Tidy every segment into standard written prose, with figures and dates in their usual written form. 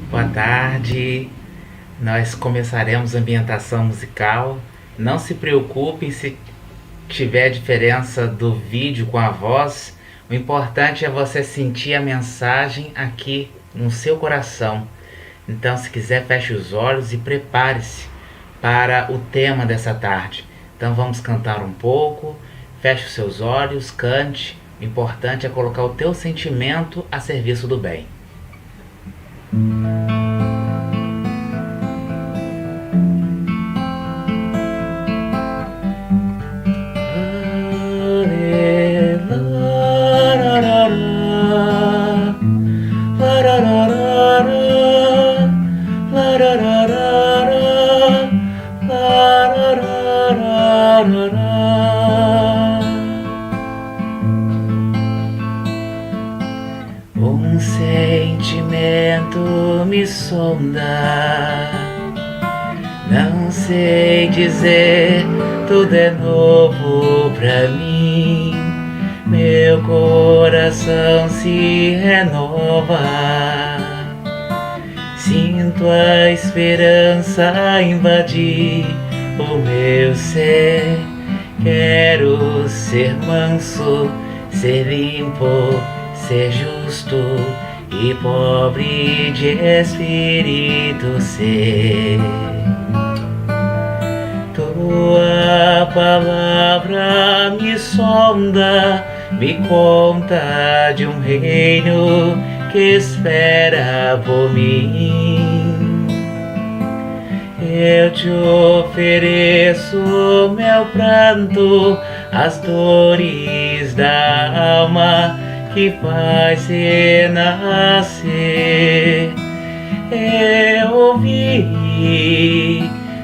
Boa tarde, nós começaremos a ambientação musical. Não se preocupem se tiver diferença do vídeo com a voz. O importante é você sentir a mensagem aqui no seu coração. Então, se quiser, feche os olhos e prepare-se para o tema dessa tarde. Então, vamos cantar um pouco. Feche os seus olhos, cante. O importante é colocar o teu sentimento a serviço do bem. Um sentimento me sonda, não sei dizer, tudo é novo pra mim. Meu coração se renova, sinto a esperança invadir o meu ser. Quero ser manso, ser limpo, ser justo e pobre de espírito ser. Tua palavra me sonda, me conta de um reino que espera por mim. Eu te ofereço meu pranto, as dores da alma que faz renascer. Eu ouvi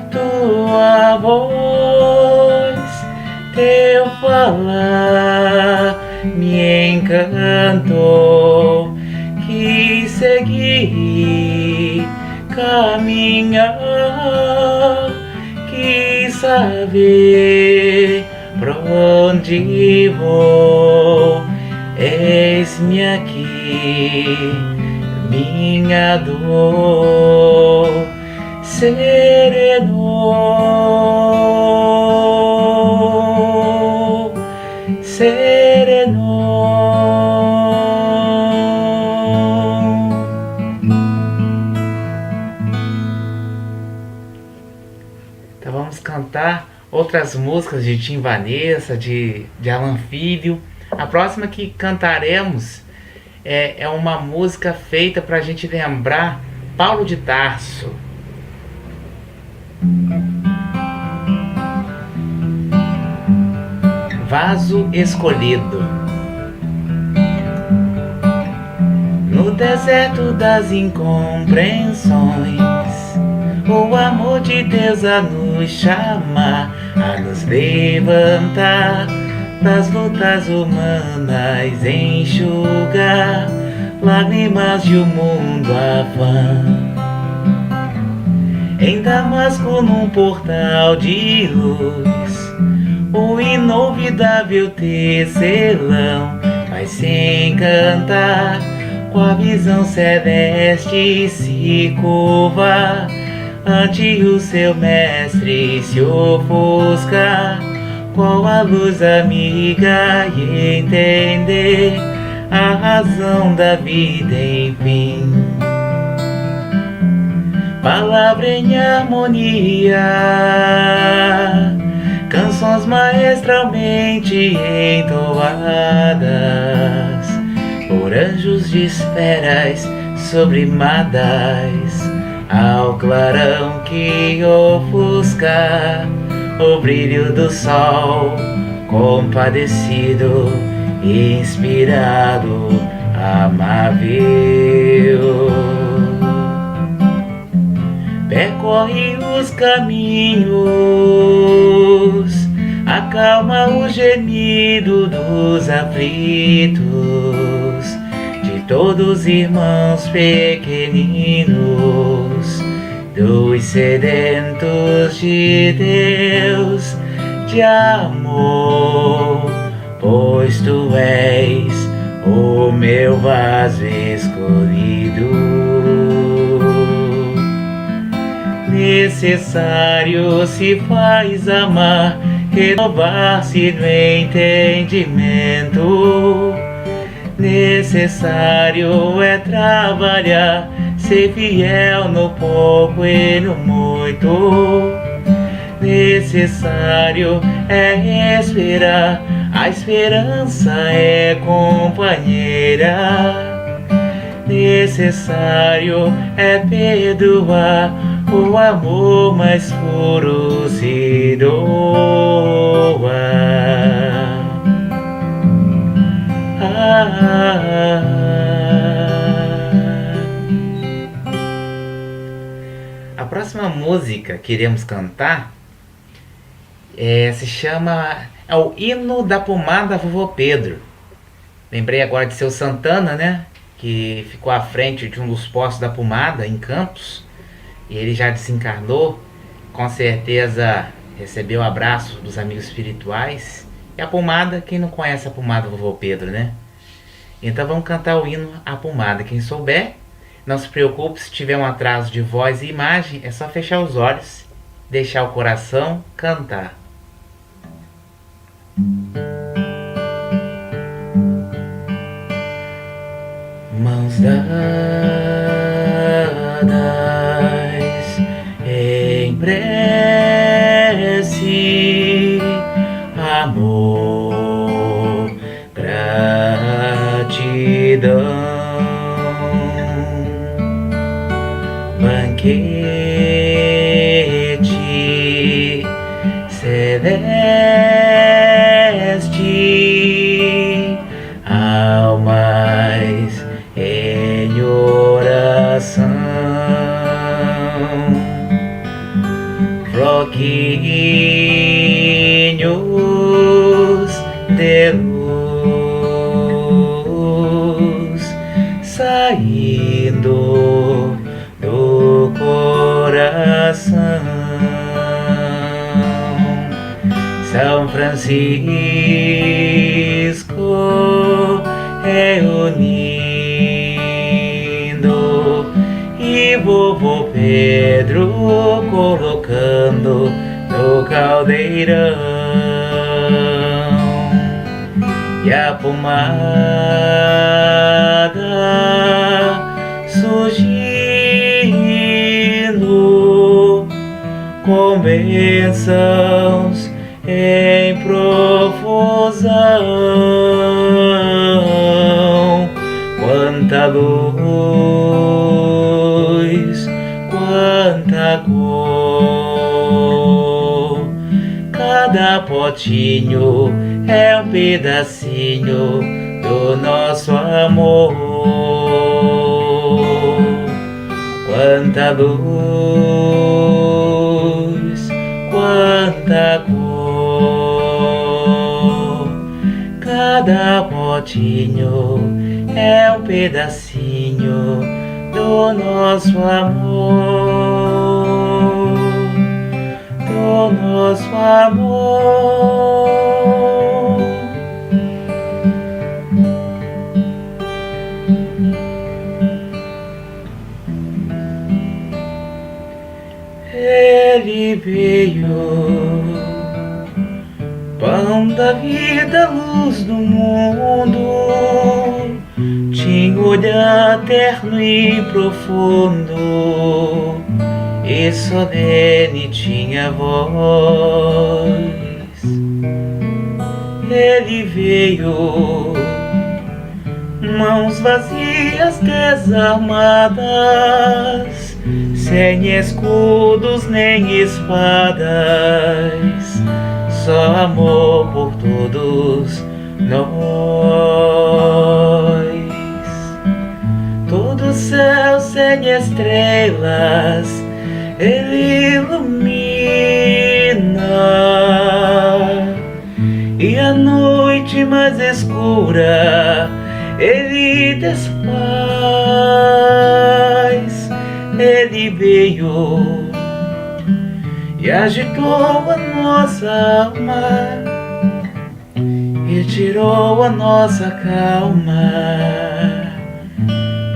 tua voz, teu falar me encantou, quis seguir, caminhar, quis saber pra onde vou. Eis-me aqui, minha dor serenou, serenou. Então vamos cantar outras músicas de Tim Vanessa, de Alan Filho. A próxima que cantaremos é uma música feita para a gente lembrar Paulo de Tarso. Vaso escolhido. No deserto das incompreensões, o amor de Deus a nos chamar, a nos levantar das lutas humanas, enxugar lágrimas de um mundo afã. Em Damasco, num portal de luz, o inolvidável tecelão vai se encantar com a visão celeste, se curvar ante o seu mestre, se ofuscar com a luz amiga e entender a razão da vida, enfim. Palavra em harmonia, canções maestralmente entoadas por anjos de esferas sublimadas, ao clarão que ofusca o brilho do sol, compadecido, inspirado, amável. Percorre os caminhos, acalma o gemido dos aflitos, de todos irmãos pequeninos, dos sedentos de Deus, de amor, pois tu és o meu vaso escolhido. Necessário se faz amar, renovar-se no entendimento. Necessário é trabalhar, ser fiel no pouco e no muito. Necessário é esperar, a esperança é companheira. Necessário é perdoar, o amor mais puro se doa. A próxima música que iremos cantar se chama o Hino da Pomada Vovô Pedro. Lembrei agora de seu Santana, né? Que ficou à frente de um dos postos da pomada em Campos, e ele já desencarnou, com certeza recebeu o abraço dos amigos espirituais. E a pomada, quem não conhece a pomada Vovô Pedro, né? Então vamos cantar o hino à pomada. Quem souber, não se preocupe se tiver um atraso de voz e imagem, é só fechar os olhos, deixar o coração cantar. Mãos dadas em prece, amor, gratidão, banquete celeste, almas em oração, floquinhos de luz saindo do coração. São Francisco reunindo e Vovô Pedro colocando no caldeirão, e a pomada surgindo com bênçãos em profusão. Quanta luz, quanta cor, cada potinho é um pedacinho do nosso amor. Quanta luz, quanta cor, cada potinho é um pedacinho do nosso amor, do nosso amor. Ele veio, pão da vida, luz do mundo, tinha olhar terno e profundo, e solene tinha voz. ele veio, mãos vazias, desarmadas, sem escudos nem espadas, só amor por todos nós. Todo céu sem estrelas ele ilumina, e a noite mais escura ele desfaz. Ele veio e agitou a nossa alma e tirou a nossa calma,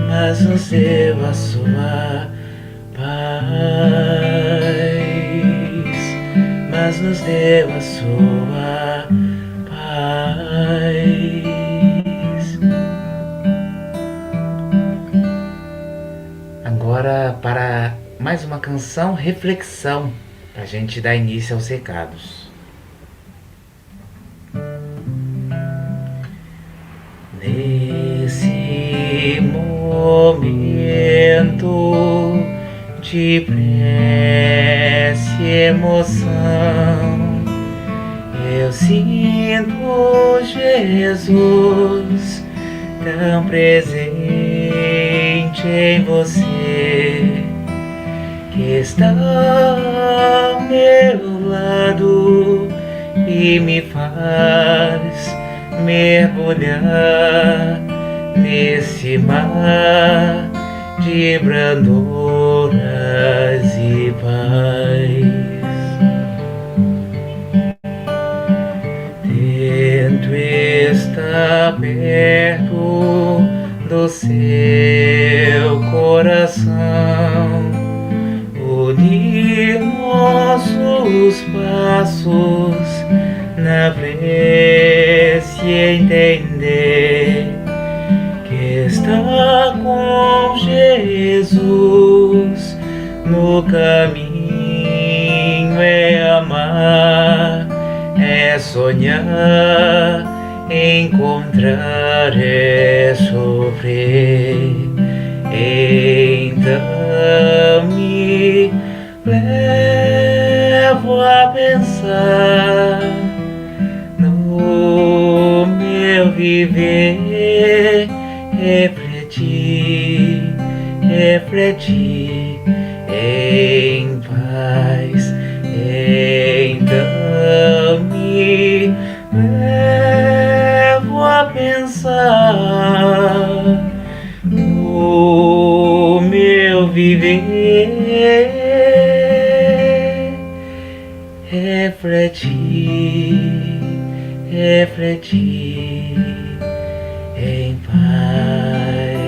mas nos deu a sua paz, mas nos deu a sua paz. Agora, para mais uma canção, reflexão, para a gente dar início aos recados. Nesse momento de prece e emoção, eu sinto Jesus tão presente em você, que está ao meu lado e me faz mergulhar nesse mar de branduras e paz. Tento estar perto do seu coração, unir nossos passos na prece e entender que está com Jesus no caminho, é amar, é sonhar, encontrar, é sofrer. Então me levo a pensar no meu viver, refletir, refletir em paz. Então me levo a pensar no meu viver, refletir, refletir em paz,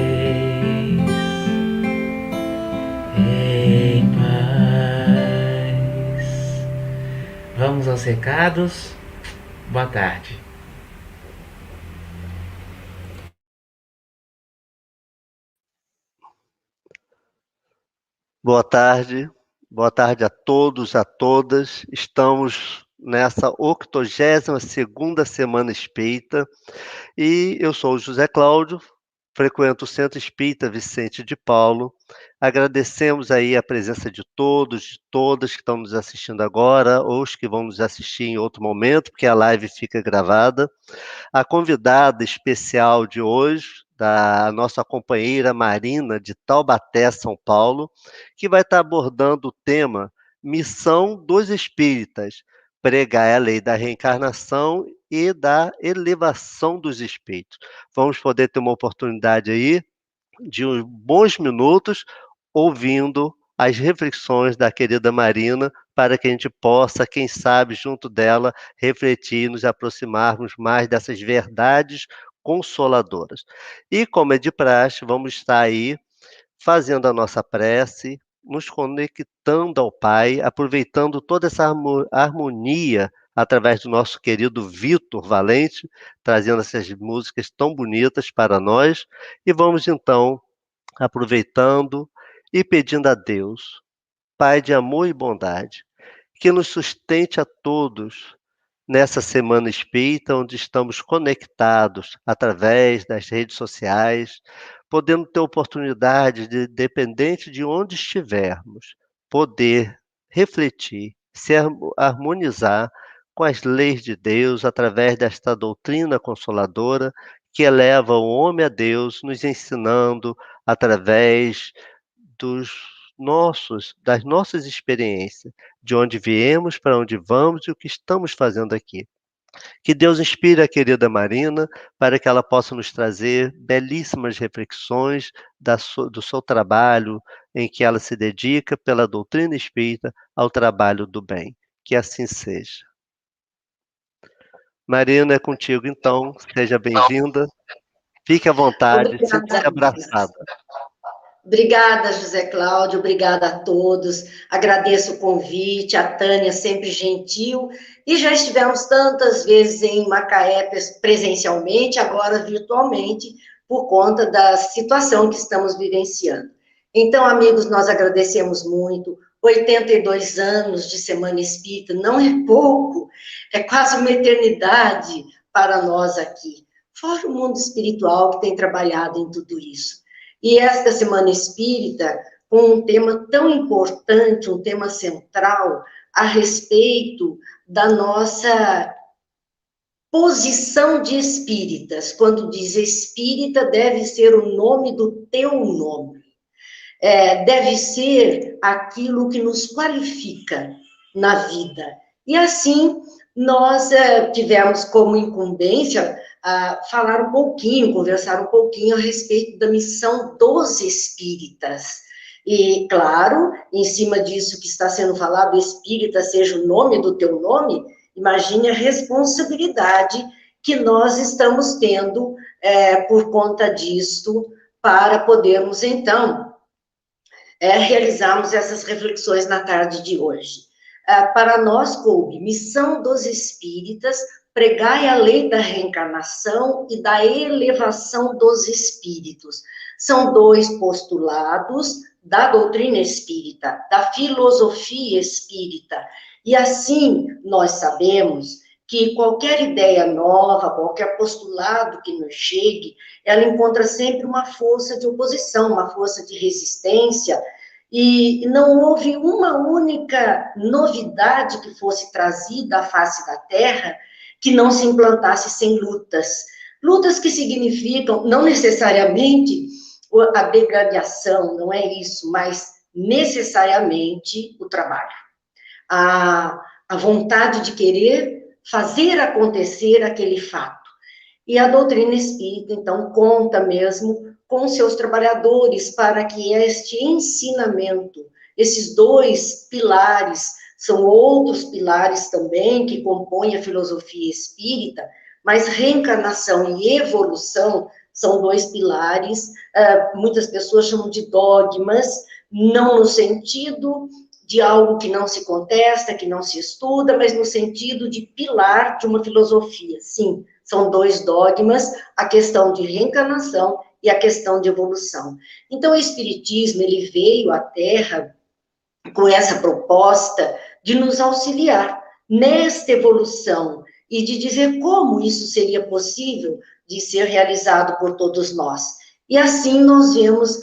em paz. Vamos aos recados. Boa tarde. Boa tarde a todos, a todas. Estamos nessa 82ª Semana Espírita e eu sou o José Cláudio, frequento o Centro Espírita Vicente de Paulo. Agradecemos aí a presença de todos, de todas que estão nos assistindo agora ou os que vão nos assistir em outro momento, porque a live fica gravada. A convidada especial de hoje, da nossa companheira Marina, de Taubaté, São Paulo, que vai estar abordando o tema Missão dos Espíritas, pregar a lei da reencarnação e da elevação dos espíritos. Vamos poder ter uma oportunidade aí de uns bons minutos ouvindo as reflexões da querida Marina, para que a gente possa, quem sabe, junto dela, refletir e nos aproximarmos mais dessas verdades consoladoras. E, como é de praxe, vamos estar aí fazendo a nossa prece, nos conectando ao Pai, aproveitando toda essa harmonia através do nosso querido Vitor Valente, trazendo essas músicas tão bonitas para nós. E vamos, então, aproveitando e pedindo a Deus, Pai de amor e bondade, que nos sustente a todos nessa Semana Espírita, onde estamos conectados através das redes sociais, podendo ter oportunidade de, dependente de onde estivermos, poder refletir, se harmonizar com as leis de Deus através desta doutrina consoladora que eleva o homem a Deus, nos ensinando através dos das nossas experiências, de onde viemos, para onde vamos e o que estamos fazendo aqui. Que Deus inspire a querida Marina para que ela possa nos trazer belíssimas reflexões do seu trabalho, em que ela se dedica pela doutrina espírita ao trabalho do bem. Que assim seja. Marina, é contigo então, seja bem-vinda. Fique à vontade, Obrigada, sinta-se abraçada. Obrigada, José Cláudio, obrigada a todos. Agradeço o convite, a Tânia sempre gentil, e já estivemos tantas vezes em Macaé presencialmente, agora virtualmente, por conta da situação que estamos vivenciando. Então, amigos, nós agradecemos muito. 82 anos de Semana Espírita não é pouco, é quase uma eternidade para nós aqui. Fora o mundo espiritual que tem trabalhado em tudo isso. E esta Semana Espírita, com um tema tão importante, um tema central, a respeito da nossa posição de espíritas. Quando diz espírita, deve ser o nome do teu nome. Deve ser aquilo que nos qualifica na vida. E assim, nós tivemos como incumbência falar um pouquinho, conversar um pouquinho a respeito da missão dos espíritas. E, claro, em cima disso que está sendo falado, espírita seja o nome do teu nome, imagine a responsabilidade que nós estamos tendo por conta disto, para podermos, então, realizarmos essas reflexões na tarde de hoje. Para nós, coube, missão dos espíritas, pregai a lei da reencarnação e da elevação dos espíritos. São dois postulados da doutrina espírita, da filosofia espírita. E assim, nós sabemos que qualquer ideia nova, qualquer postulado que nos chegue, ela encontra sempre uma força de oposição, uma força de resistência, e não houve uma única novidade que fosse trazida à face da Terra que não se implantasse sem lutas. Lutas que significam, não necessariamente a degradação, não é isso, mas necessariamente o trabalho. A vontade de querer fazer acontecer aquele fato. E a doutrina espírita, então, conta mesmo com seus trabalhadores para que este ensinamento, esses dois pilares, são outros pilares também que compõem a filosofia espírita, mas reencarnação e evolução são dois pilares, muitas pessoas chamam de dogmas, não no sentido de algo que não se contesta, que não se estuda, mas no sentido de pilar de uma filosofia. Sim, são dois dogmas, a questão de reencarnação e a questão de evolução. Então, o Espiritismo, ele veio à Terra com essa proposta de nos auxiliar nesta evolução e de dizer como isso seria possível de ser realizado por todos nós. E assim nós vemos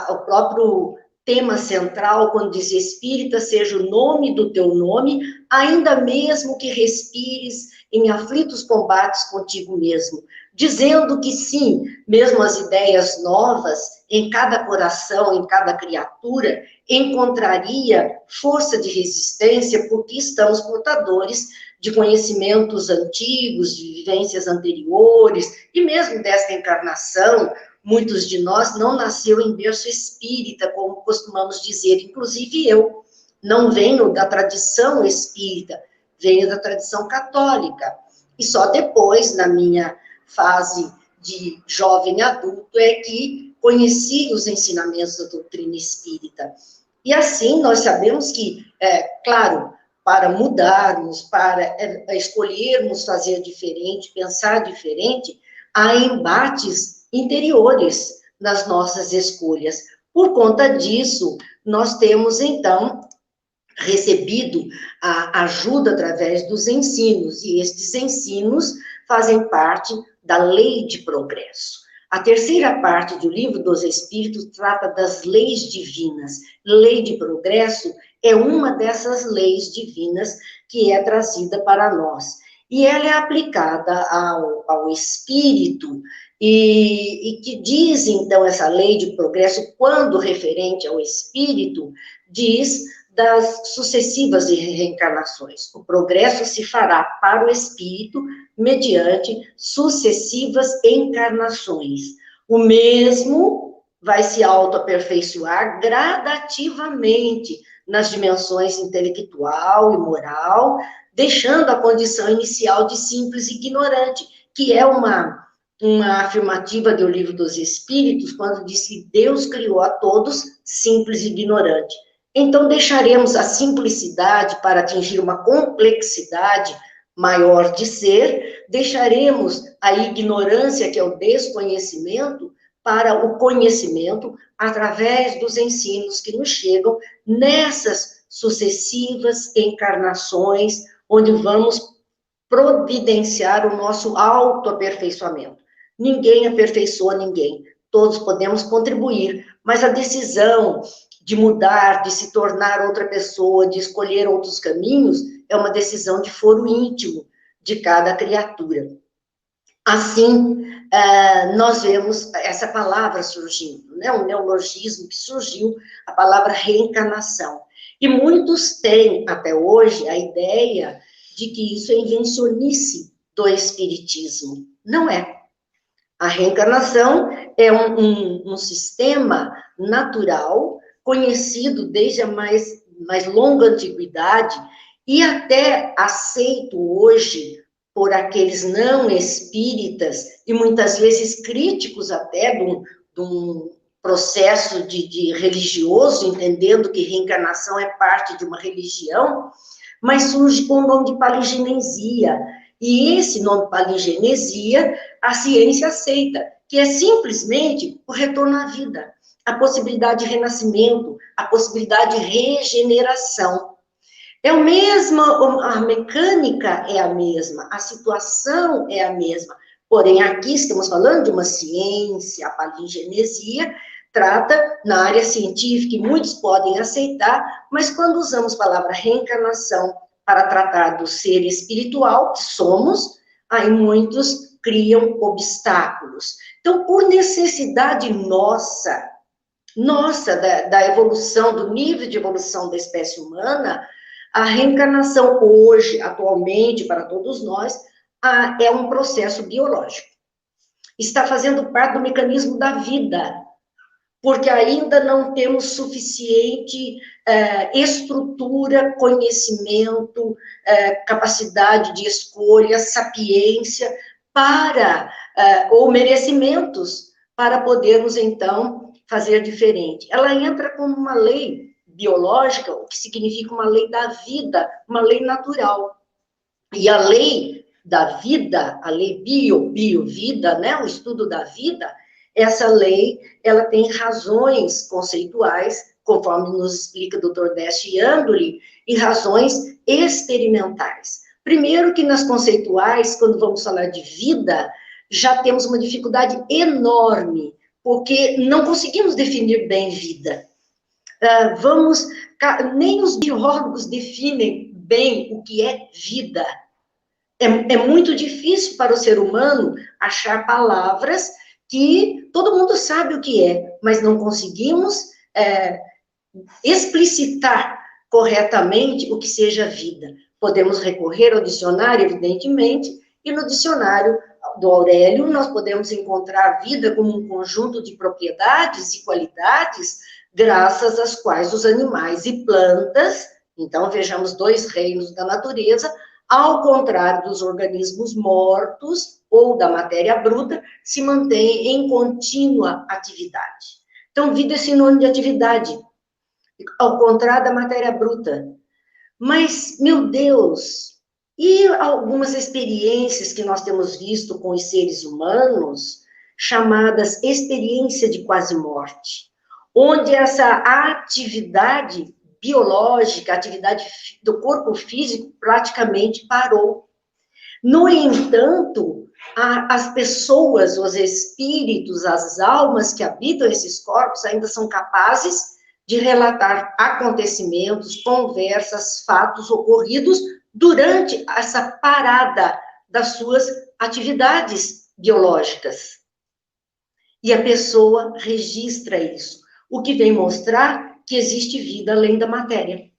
o próprio tema central, quando diz espírita, seja o nome do teu nome, ainda mesmo que respires em aflitos combates contigo mesmo, dizendo que sim, mesmo as ideias novas, em cada coração, em cada criatura, encontraria força de resistência, porque estamos portadores de conhecimentos antigos, de vivências anteriores, e mesmo desta encarnação. Muitos de nós não nasceu em berço espírita, como costumamos dizer, inclusive eu. Não venho da tradição espírita, venho da tradição católica. E só depois, na minha fase de jovem adulto, é que conheci os ensinamentos da doutrina espírita. E assim, nós sabemos que, claro, para mudarmos, para escolhermos fazer diferente, pensar diferente, há embates interiores nas nossas escolhas. Por conta disso, nós temos, então, recebido a ajuda através dos ensinos, e estes ensinos fazem parte da lei de progresso. A terceira parte do Livro dos Espíritos trata das leis divinas. Lei de progresso é uma dessas leis divinas que é trazida para nós. E ela é aplicada ao espírito, e que diz, então, essa lei de progresso, quando referente ao espírito, diz das sucessivas reencarnações. O progresso se fará para o espírito mediante sucessivas encarnações. O mesmo vai se autoaperfeiçoar gradativamente nas dimensões intelectual e moral, deixando a condição inicial de simples ignorante, que é uma afirmativa do Livro dos Espíritos, quando diz que Deus criou a todos simples e ignorante. Então, deixaremos a simplicidade para atingir uma complexidade maior de ser, deixaremos a ignorância, que é o desconhecimento, para o conhecimento, através dos ensinos que nos chegam nessas sucessivas encarnações, onde vamos providenciar o nosso autoaperfeiçoamento. Ninguém aperfeiçoa ninguém, todos podemos contribuir, mas a decisão de mudar, de se tornar outra pessoa, de escolher outros caminhos, é uma decisão de foro íntimo de cada criatura. Assim, nós vemos essa palavra surgindo, né? Um neologismo que surgiu, a palavra reencarnação. E muitos têm, até hoje, a ideia de que isso é invencionice do espiritismo. Não é. A reencarnação é um sistema natural, conhecido desde a mais longa antiguidade, e até aceito hoje por aqueles não espíritas, e muitas vezes críticos até de um processo de religioso, entendendo que reencarnação é parte de uma religião, mas surge com o nome de palingenesia. E esse nome palingenesia, a ciência aceita, que é simplesmente o retorno à vida, a possibilidade de renascimento, a possibilidade de regeneração. É o mesmo, a mecânica é a mesma, a situação é a mesma, porém aqui estamos falando de uma ciência, a palingenesia trata na área científica, e muitos podem aceitar, mas quando usamos a palavra reencarnação para tratar do ser espiritual que somos, aí muitos criam obstáculos. Então, por necessidade nossa da evolução, do nível de evolução da espécie humana, a reencarnação hoje, atualmente, para todos nós, é um processo biológico. Está fazendo parte do mecanismo da vida, porque ainda não temos suficiente estrutura, conhecimento, capacidade de escolha, sapiência, ou merecimentos, para podermos, então, fazer diferente. Ela entra como uma lei biológica, o que significa uma lei da vida, uma lei natural. E a lei da vida, a lei bio-vida, né, o estudo da vida, essa lei, ela tem razões conceituais, conforme nos explica o Dr. Desti Andoli, e razões experimentais. Primeiro que nas conceituais, quando vamos falar de vida, já temos uma dificuldade enorme, porque não conseguimos definir bem vida. Nem os biólogos definem bem o que é vida. É muito difícil para o ser humano achar palavras que todo mundo sabe o que é, mas não conseguimos explicitar corretamente o que seja vida. Podemos recorrer ao dicionário, evidentemente, e no dicionário do Aurélio nós podemos encontrar vida como um conjunto de propriedades e qualidades graças às quais os animais e plantas, então vejamos dois reinos da natureza, ao contrário dos organismos mortos ou da matéria bruta, se mantêm em contínua atividade. Então, vida é sinônimo de atividade, ao contrário da matéria bruta. Mas, meu Deus, e algumas experiências que nós temos visto com os seres humanos, chamadas experiência de quase morte, onde essa atividade biológica, a atividade do corpo físico praticamente parou. No entanto, as pessoas, os espíritos, as almas que habitam esses corpos ainda são capazes de relatar acontecimentos, conversas, fatos ocorridos durante essa parada das suas atividades biológicas. E a pessoa registra isso, o que vem mostrar que existe vida além da matéria.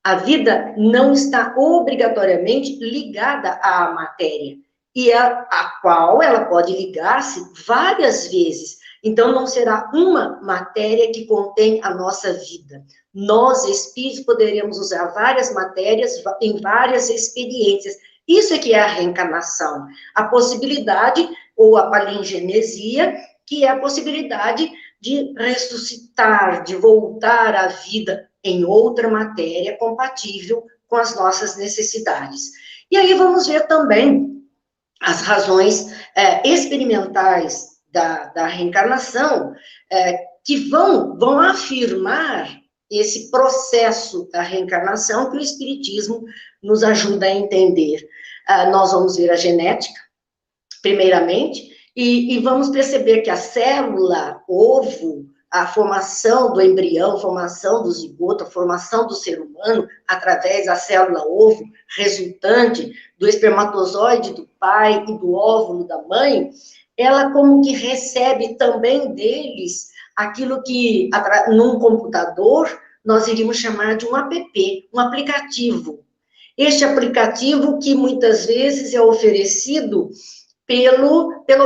A vida não está obrigatoriamente ligada à matéria, e a qual ela pode ligar-se várias vezes. Então, não será uma matéria que contém a nossa vida. Nós, espíritos, poderemos usar várias matérias em várias experiências. Isso é que é a reencarnação. A possibilidade, ou a palingenesia, que é a possibilidade de ressuscitar, de voltar à vida em outra matéria compatível com as nossas necessidades. E aí vamos ver também as razões experimentais da reencarnação, que vão afirmar esse processo da reencarnação que o Espiritismo nos ajuda a entender. Nós vamos ver a genética, primeiramente, e vamos perceber que a célula, ovo, a formação do embrião, a formação do zigoto, a formação do ser humano, através da célula ovo, resultante do espermatozoide do pai e do óvulo da mãe, ela como que recebe também deles aquilo que, num computador, nós iríamos chamar de um app, um aplicativo. Este aplicativo que muitas vezes é oferecido pela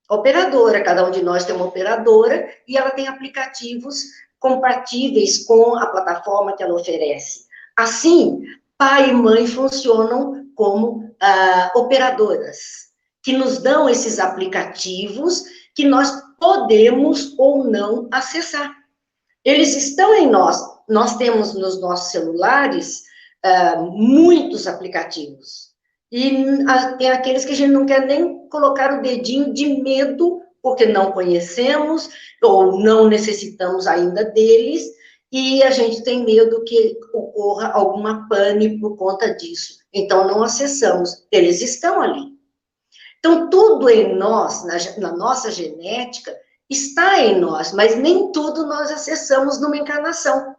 operadora. Cada um de nós tem uma operadora e ela tem aplicativos compatíveis com a plataforma que ela oferece. Assim, pai e mãe funcionam como operadoras, que nos dão esses aplicativos que nós podemos ou não acessar. Eles estão em nós. Nós temos nos nossos celulares muitos aplicativos. E tem aqueles que a gente não quer nem colocar o dedinho de medo, porque não conhecemos, ou não necessitamos ainda deles, e a gente tem medo que ocorra alguma pane por conta disso. Então, não acessamos. Eles estão ali. Então, tudo em nós, na nossa genética, está em nós, mas nem tudo nós acessamos numa encarnação.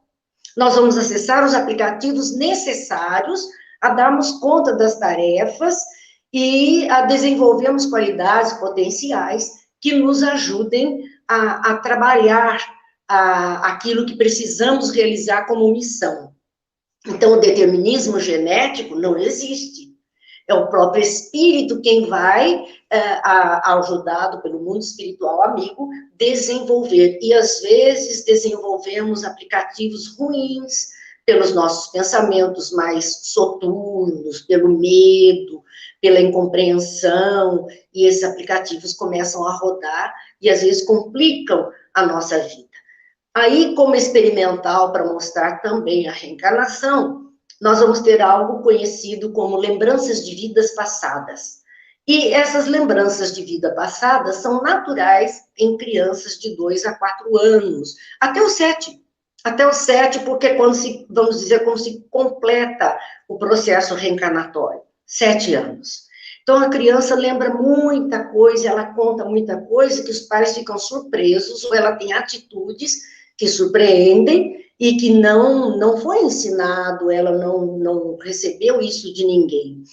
Nós vamos acessar os aplicativos necessários a darmos conta das tarefas e a desenvolvermos qualidades potenciais que nos ajudem a trabalhar aquilo que precisamos realizar como missão. Então, o determinismo genético não existe. É o próprio espírito quem vai, ajudado pelo mundo espiritual amigo, desenvolver. E, às vezes, desenvolvemos aplicativos ruins, pelos nossos pensamentos mais soturnos, pelo medo, pela incompreensão, e esses aplicativos começam a rodar e, às vezes, complicam a nossa vida. Aí, como experimental, para mostrar também a reencarnação, nós vamos ter algo conhecido como lembranças de vidas passadas. E essas lembranças de vida passada são naturais em crianças de 2 a 4 anos, até os 7. Até os 7, porque é quando vamos dizer, como se completa o processo reencarnatório. 7 anos. Então, a criança lembra muita coisa, ela conta muita coisa que os pais ficam surpresos, ou ela tem atitudes que surpreendem e que não foi ensinado, ela não recebeu isso de ninguém.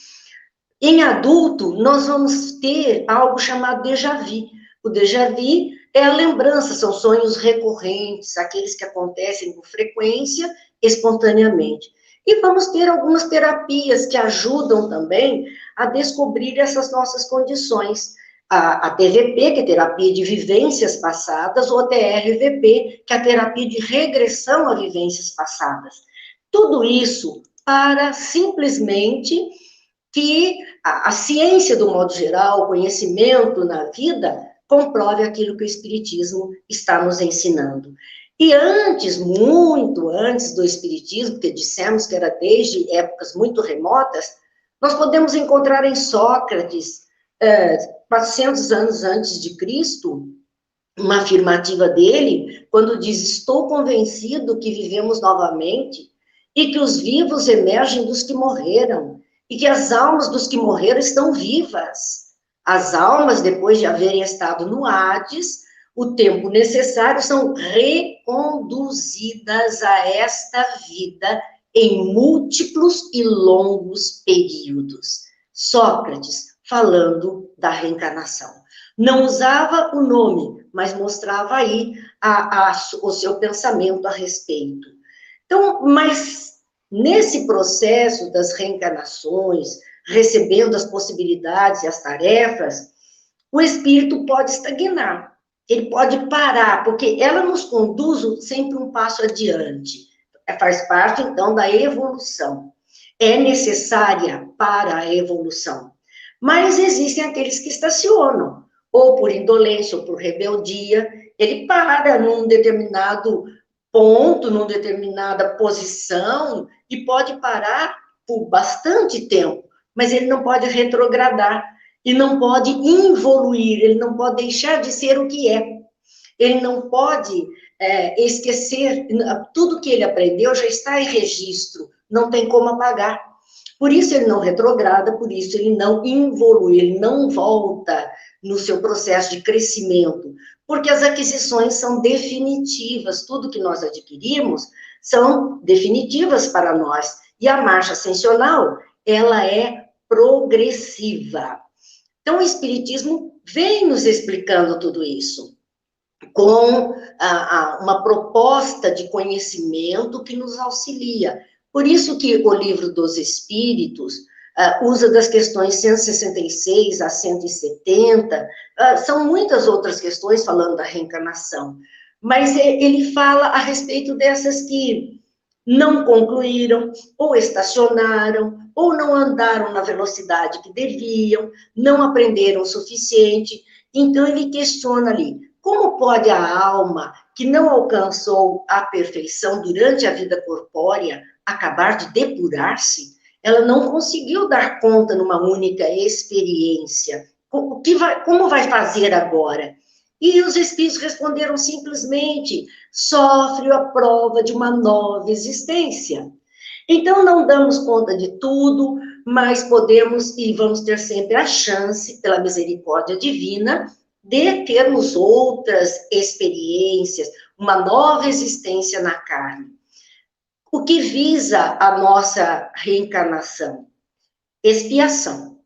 Em adulto, nós vamos ter algo chamado déjà vu. O déjà vu é a lembrança, são sonhos recorrentes, aqueles que acontecem com frequência, espontaneamente. E vamos ter algumas terapias que ajudam também a descobrir essas nossas condições. A TVP, que é terapia de vivências passadas, ou a TRVP, que é a terapia de regressão a vivências passadas. Tudo isso para simplesmente que a ciência, do modo geral, o conhecimento na vida, comprove aquilo que o Espiritismo está nos ensinando. E antes, muito antes do Espiritismo, porque dissemos que era desde épocas muito remotas, nós podemos encontrar em Sócrates, 400 anos antes de Cristo, uma afirmativa dele, quando diz: estou convencido que vivemos novamente e que os vivos emergem dos que morreram e que as almas dos que morreram estão vivas. As almas, depois de haverem estado no Hades, o tempo necessário, são reconduzidas a esta vida em múltiplos e longos períodos. Sócrates falando da reencarnação. Não usava o nome, mas mostrava aí o seu pensamento a respeito. Então, mas nesse processo das reencarnações, recebendo as possibilidades e as tarefas, o espírito pode estagnar, ele pode parar, porque ela nos conduz sempre um passo adiante. Faz parte, então, da evolução. É necessária para a evolução. Mas existem aqueles que estacionam, ou por indolência, ou por rebeldia, ele para num determinado ponto, numa determinada posição, e pode parar por bastante tempo, mas ele não pode retrogradar, e não pode involuir, ele não pode deixar de ser o que é. Ele não pode esquecer, tudo que ele aprendeu já está em registro, não tem como apagar. Por isso ele não retrograda, por isso ele não evolui, ele não volta no seu processo de crescimento, porque as aquisições são definitivas, tudo que nós adquirimos são definitivas para nós, e a marcha ascensional, ela é progressiva. Então, o Espiritismo vem nos explicando tudo isso, com uma proposta de conhecimento que nos auxilia. Por isso que o Livro dos Espíritos usa das questões 166 a 170, são muitas outras questões falando da reencarnação, mas ele fala a respeito dessas que não concluíram, ou estacionaram, ou não andaram na velocidade que deviam, não aprenderam o suficiente. Então, ele questiona ali, como pode a alma que não alcançou a perfeição durante a vida corpórea acabar de depurar-se? Ela não conseguiu dar conta numa única experiência. Como vai fazer agora? E os espíritos responderam simplesmente: sofre a prova de uma nova existência. Então, não damos conta de tudo, mas podemos e vamos ter sempre a chance, pela misericórdia divina, de termos outras experiências, uma nova existência na carne. O que visa a nossa reencarnação? Expiação.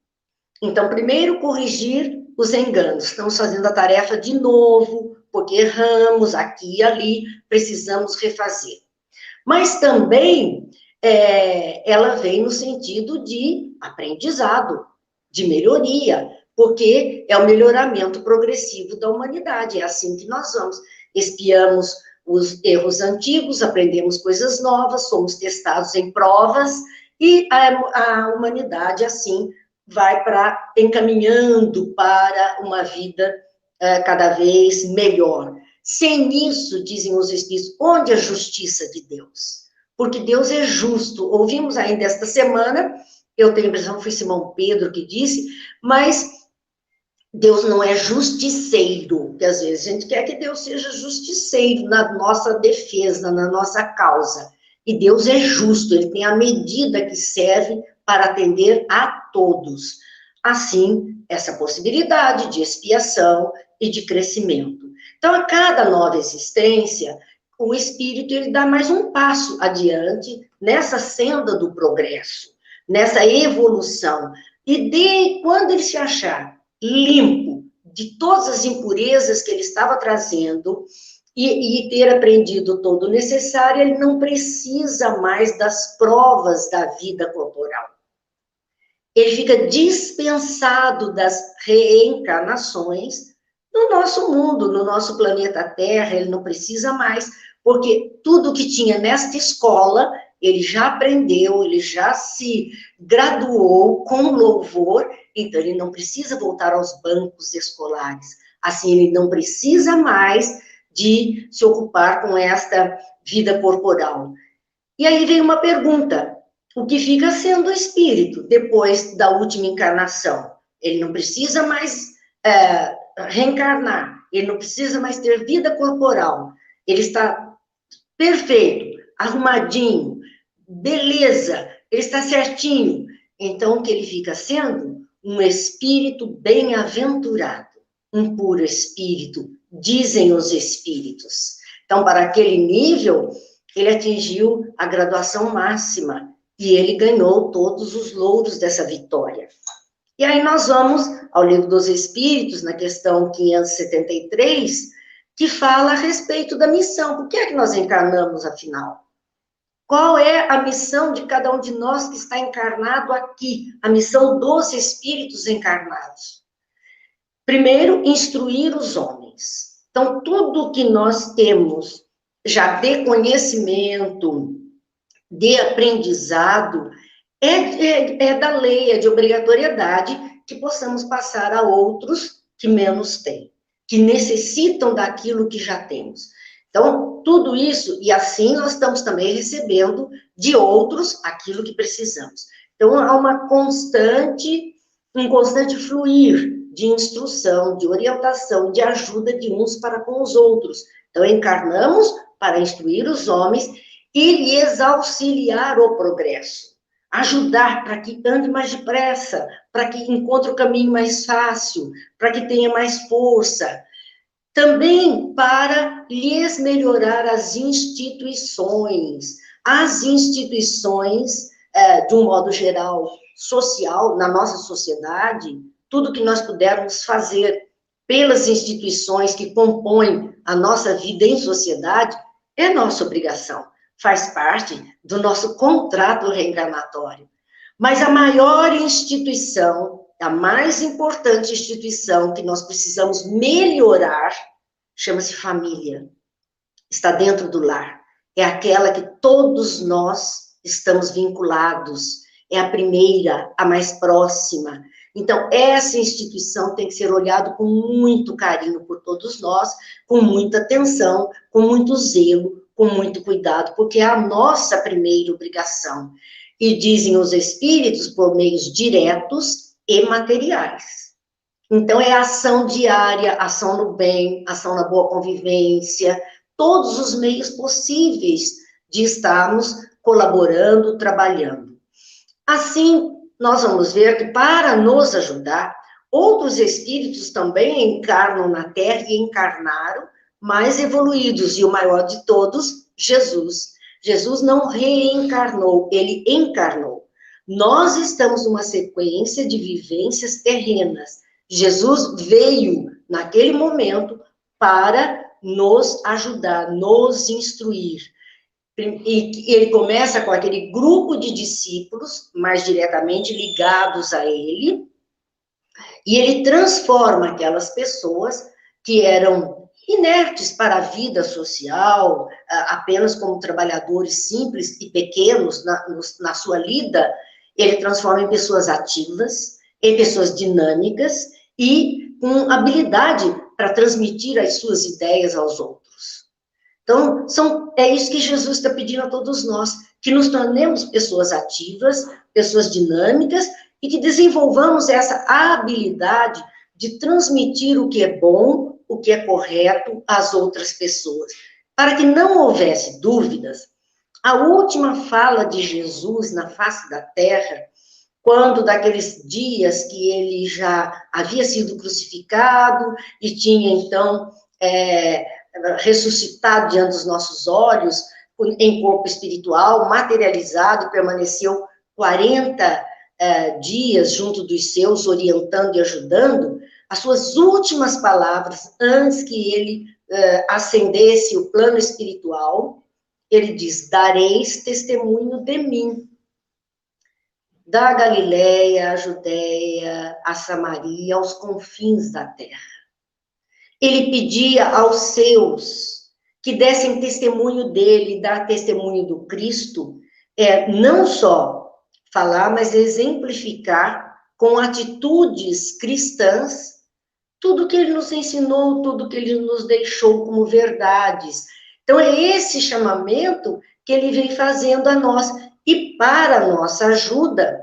Então, primeiro, corrigir os enganos. Estamos fazendo a tarefa de novo, porque erramos aqui e ali, precisamos refazer. Mas também ela vem no sentido de aprendizado, de melhoria, porque é o melhoramento progressivo da humanidade, é assim que nós vamos. Expiamos os erros antigos, aprendemos coisas novas, somos testados em provas, e a humanidade, assim, vai encaminhando para uma vida cada vez melhor. Sem isso, dizem os Espíritos, onde a justiça de Deus? Porque Deus é justo. Ouvimos ainda esta semana, eu tenho a impressão que foi Simão Pedro que disse, mas Deus não é justiceiro, porque às vezes a gente quer que Deus seja justiceiro na nossa defesa, na nossa causa. E Deus é justo, ele tem a medida que serve para atender a todos. Assim, essa possibilidade de expiação e de crescimento. Então, a cada nova existência, o espírito ele dá mais um passo adiante nessa senda do progresso, nessa evolução. E quando ele se achar limpo de todas as impurezas que ele estava trazendo e ter aprendido todo o necessário, ele não precisa mais das provas da vida corporal. Ele fica dispensado das reencarnações no nosso mundo, no nosso planeta Terra, ele não precisa mais, porque tudo que tinha nesta escola, ele já aprendeu, ele já se graduou com louvor, então ele não precisa voltar aos bancos escolares. Assim, ele não precisa mais de se ocupar com esta vida corporal. E aí vem uma pergunta: o que fica sendo o espírito depois da última encarnação? Ele não precisa mais reencarnar, ele não precisa mais ter vida corporal, ele está perfeito, arrumadinho, beleza, ele está certinho. Então, o que ele fica sendo? Um espírito bem-aventurado, um puro espírito, dizem os espíritos. Então, para aquele nível, ele atingiu a graduação máxima e ele ganhou todos os louros dessa vitória. E aí nós vamos ao Livro dos Espíritos, na questão 573, que fala a respeito da missão. Por que é que nós encarnamos, afinal? Qual é a missão de cada um de nós que está encarnado aqui? A missão dos espíritos encarnados. Primeiro, instruir os homens. Então, tudo que nós temos já de conhecimento, de aprendizado, é da lei, é de obrigatoriedade que possamos passar a outros que menos têm, que necessitam daquilo que já temos. Então, tudo isso, e assim nós estamos também recebendo de outros aquilo que precisamos. Então, há um constante fluir de instrução, de orientação, de ajuda de uns para com os outros. Então, encarnamos para instruir os homens e lhes auxiliar o progresso. Ajudar para que ande mais depressa, para que encontre o caminho mais fácil, para que tenha mais força. Também para lhes melhorar as instituições. As instituições, de um modo geral, social, na nossa sociedade, tudo que nós pudermos fazer pelas instituições que compõem a nossa vida em sociedade, é nossa obrigação. Faz parte do nosso contrato reencarnatório. Mas a maior instituição, a mais importante instituição que nós precisamos melhorar, chama-se família. Está dentro do lar. É aquela que todos nós estamos vinculados. É a primeira, a mais próxima. Então, essa instituição tem que ser olhada com muito carinho por todos nós, com muita atenção, com muito zelo, com muito cuidado, porque é a nossa primeira obrigação. E dizem os espíritos por meios diretos e materiais. Então, é ação diária, ação no bem, ação na boa convivência, todos os meios possíveis de estarmos colaborando, trabalhando. Assim, nós vamos ver que para nos ajudar, outros espíritos também encarnam na Terra e encarnaram, mais evoluídos, e o maior de todos, Jesus. Jesus não reencarnou, ele encarnou. Nós estamos numa sequência de vivências terrenas. Jesus veio, naquele momento, para nos ajudar, nos instruir. E ele começa com aquele grupo de discípulos, mais diretamente ligados a ele, e ele transforma aquelas pessoas que eram inertes para a vida social, apenas como trabalhadores simples e pequenos na sua lida, ele transforma em pessoas ativas, em pessoas dinâmicas e com habilidade para transmitir as suas ideias aos outros. Então, é isso que Jesus está pedindo a todos nós, que nos tornemos pessoas ativas, pessoas dinâmicas e que desenvolvamos essa habilidade de transmitir o que é bom, o que é correto às outras pessoas. Para que não houvesse dúvidas, a última fala de Jesus na face da terra, quando daqueles dias que ele já havia sido crucificado e tinha, então, ressuscitado diante dos nossos olhos, em corpo espiritual, materializado, permaneceu 40 dias junto dos seus, orientando e ajudando, as suas últimas palavras, antes que ele ascendesse o plano espiritual, ele diz: dareis testemunho de mim, da Galileia, a Judéia, a Samaria, aos confins da terra. Ele pedia aos seus que dessem testemunho dele, dar testemunho do Cristo, não só falar, mas exemplificar com atitudes cristãs tudo que ele nos ensinou, tudo que ele nos deixou como verdades. Então, é esse chamamento que ele vem fazendo a nós. E para a nossa ajuda,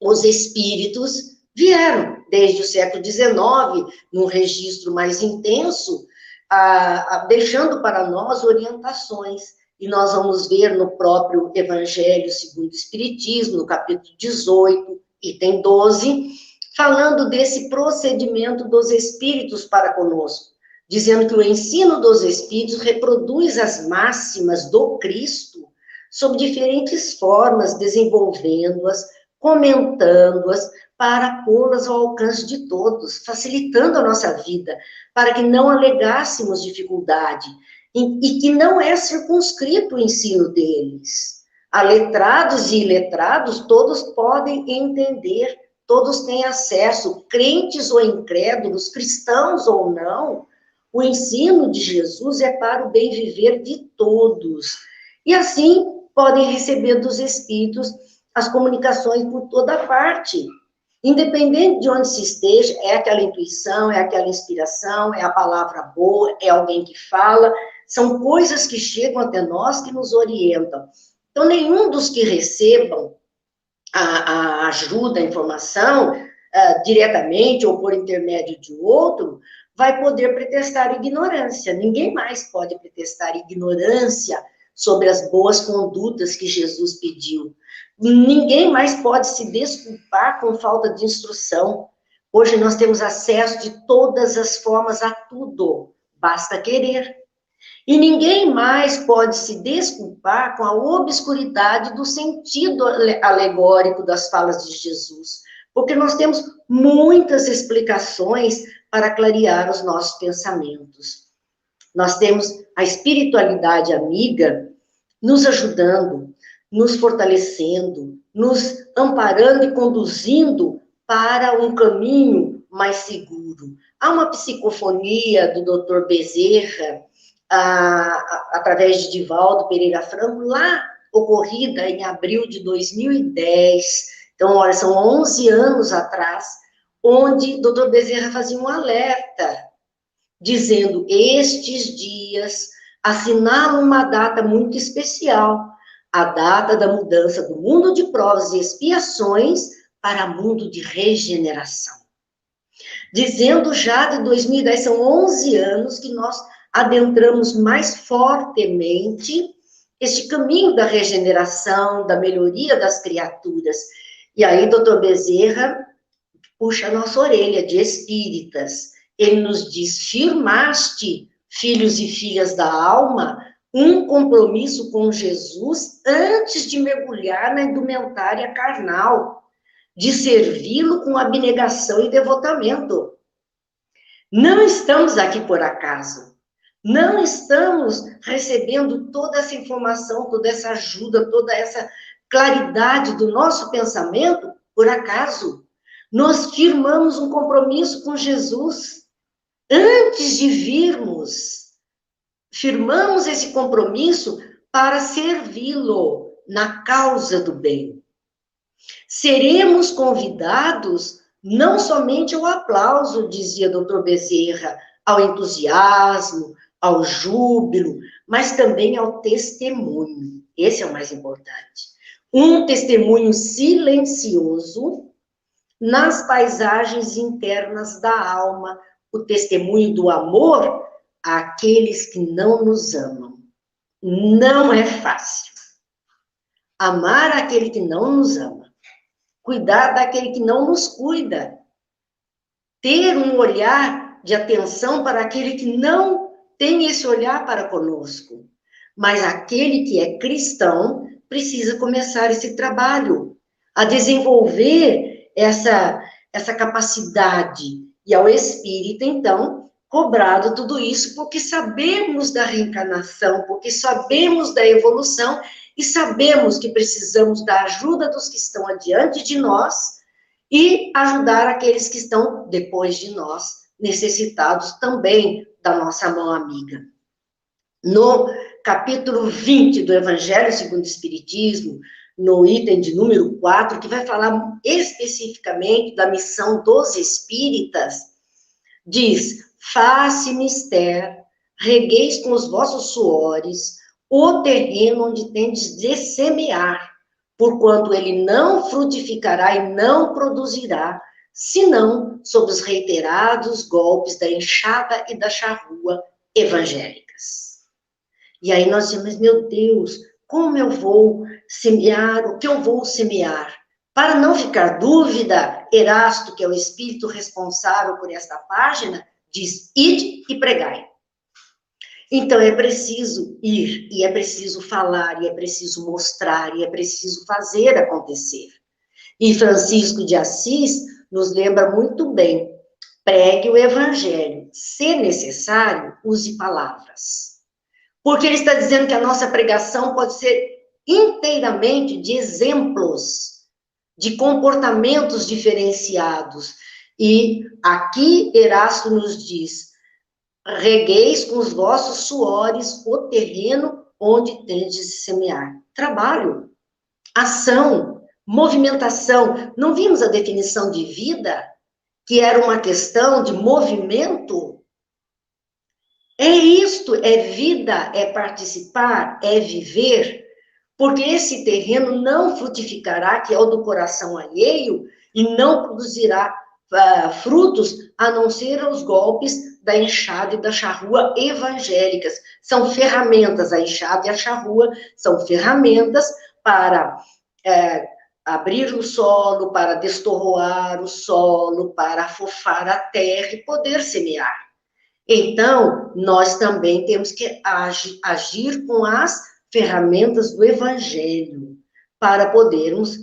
os espíritos vieram desde o século XIX, num registro mais intenso, deixando para nós orientações. E nós vamos ver no próprio Evangelho segundo o Espiritismo, no capítulo 18, item 12, falando desse procedimento dos Espíritos para conosco, dizendo que o ensino dos Espíritos reproduz as máximas do Cristo sob diferentes formas, desenvolvendo-as, comentando-as, para pô-las ao alcance de todos, facilitando a nossa vida, para que não alegássemos dificuldade, e que não é circunscrito o ensino deles. A letrados e iletrados, todos podem entender, todos têm acesso, crentes ou incrédulos, cristãos ou não, o ensino de Jesus é para o bem viver de todos. E assim, podem receber dos Espíritos as comunicações por toda parte. Independente de onde se esteja, é aquela intuição, é aquela inspiração, é a palavra boa, é alguém que fala, são coisas que chegam até nós que nos orientam. Então, nenhum dos que recebam a ajuda, a informação, diretamente ou por intermédio de outro, vai poder pretextar ignorância. Ninguém mais pode pretextar ignorância sobre as boas condutas que Jesus pediu. Ninguém mais pode se desculpar com falta de instrução. Hoje nós temos acesso de todas as formas a tudo, basta querer. E ninguém mais pode se desculpar com a obscuridade do sentido alegórico das falas de Jesus, porque nós temos muitas explicações para clarear os nossos pensamentos. Nós temos a espiritualidade amiga nos ajudando, nos fortalecendo, nos amparando e conduzindo para um caminho mais seguro. Há uma psicofonia do Dr. Bezerra, através de Divaldo Pereira Franco, lá ocorrida em abril de 2010, então, olha, são 11 anos atrás, onde Dr. Bezerra fazia um alerta, dizendo, estes dias assinalam uma data muito especial, a data da mudança do mundo de provas e expiações para mundo de regeneração. Dizendo já de 2010, são 11 anos que nós adentramos mais fortemente este caminho da regeneração, da melhoria das criaturas. E aí, doutor Bezerra puxa a nossa orelha de espíritas. Ele nos diz, firmaste, filhos e filhas da alma, um compromisso com Jesus antes de mergulhar na indumentária carnal, de servi-lo com abnegação e devotamento. Não estamos aqui por acaso. Não estamos recebendo toda essa informação, toda essa ajuda, toda essa claridade do nosso pensamento por acaso. Nós firmamos um compromisso com Jesus antes de virmos. Firmamos esse compromisso para servi-lo na causa do bem. Seremos convidados não somente ao aplauso, dizia Dr. Bezerra, ao entusiasmo, ao júbilo, mas também ao testemunho. Esse é o mais importante. Um testemunho silencioso nas paisagens internas da alma, o testemunho do amor àqueles que não nos amam. Não é fácil. Amar aquele que não nos ama. Cuidar daquele que não nos cuida. Ter um olhar de atenção para aquele que não tem esse olhar para conosco. Mas aquele que é cristão precisa começar esse trabalho, a desenvolver essa capacidade. E ao espírito, então, cobrado tudo isso, porque sabemos da reencarnação, porque sabemos da evolução e sabemos que precisamos da ajuda dos que estão adiante de nós e ajudar aqueles que estão depois de nós, necessitados também da nossa mão amiga. No capítulo 20 do Evangelho segundo o Espiritismo, no item de número 4, que vai falar especificamente da missão dos espíritas, diz, face mister, regueis com os vossos suores o terreno onde tendes de semear, porquanto ele não frutificará e não produzirá, senão sob os reiterados golpes da enxada e da charrua evangélicas. E aí nós dizemos, meu Deus, como eu vou semear, o que eu vou semear? Para não ficar dúvida, Erasto, que é o espírito responsável por esta página, diz, ide e pregai. Então, é preciso ir, e é preciso falar, e é preciso mostrar, e é preciso fazer acontecer. E Francisco de Assis nos lembra muito bem, pregue o evangelho, se necessário, use palavras. Porque ele está dizendo que a nossa pregação pode ser inteiramente de exemplos, de comportamentos diferenciados. E aqui Erasto nos diz, regueis com os vossos suores o terreno onde tendes de semear. Trabalho, ação, movimentação. Não vimos a definição de vida, que era uma questão de movimento? É isto, é vida, é participar, é viver, porque esse terreno não frutificará, que é o do coração alheio, e não produzirá frutos, a não ser os golpes da enxada e da charrua evangélicas. São ferramentas, a enxada e a charrua são ferramentas para abrir o solo, para destorroar o solo, para afofar a terra e poder semear. Então, nós também temos que agir com as ferramentas do evangelho para podermos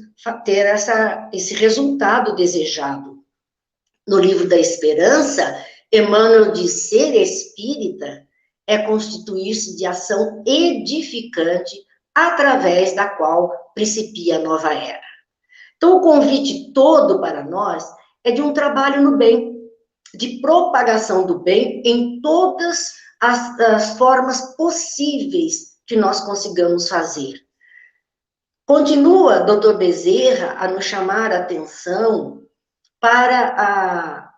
ter esse resultado desejado. No livro da Esperança, Emmanuel diz, ser espírita é constituir-se de ação edificante através da qual principia a nova era. Então, o convite todo para nós é de um trabalho no bem, de propagação do bem em todas as formas possíveis que nós consigamos fazer. Continua Dr. Bezerra a nos chamar a atenção para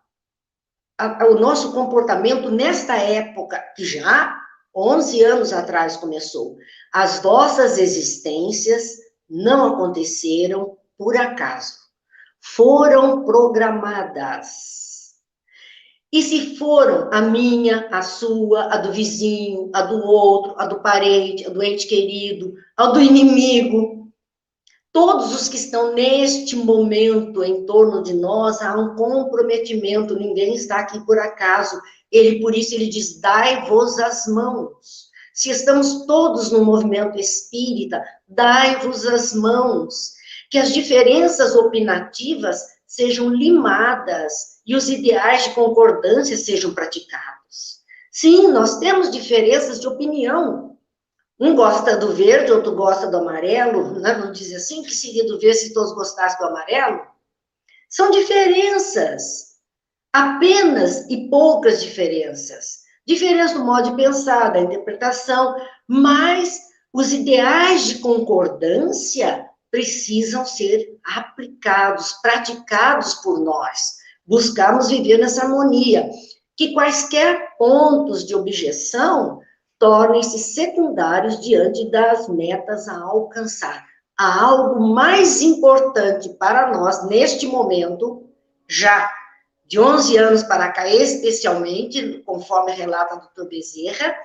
o nosso comportamento nesta época, que já 11 anos atrás começou. As vossas existências não aconteceram por acaso, foram programadas. E se foram a minha, a sua, a do vizinho, a do outro, a do parente, a do ente querido, a do inimigo, todos os que estão neste momento em torno de nós, há um comprometimento, ninguém está aqui por acaso. Por isso ele diz, dai-vos as mãos. Se estamos todos no movimento espírita, dai-vos as mãos. Que as diferenças opinativas sejam limadas e os ideais de concordância sejam praticados. Sim, nós temos diferenças de opinião. Um gosta do verde, outro gosta do amarelo, né? Não diz assim que seria do verde se todos gostassem do amarelo? São diferenças, apenas e poucas diferenças. Diferença no modo de pensar, da interpretação, mas os ideais de concordância precisam ser aplicados, praticados por nós. Buscarmos viver nessa harmonia, que quaisquer pontos de objeção tornem-se secundários diante das metas a alcançar. Há algo mais importante para nós, neste momento, já de 11 anos para cá, especialmente, conforme relata o Dr. Bezerra,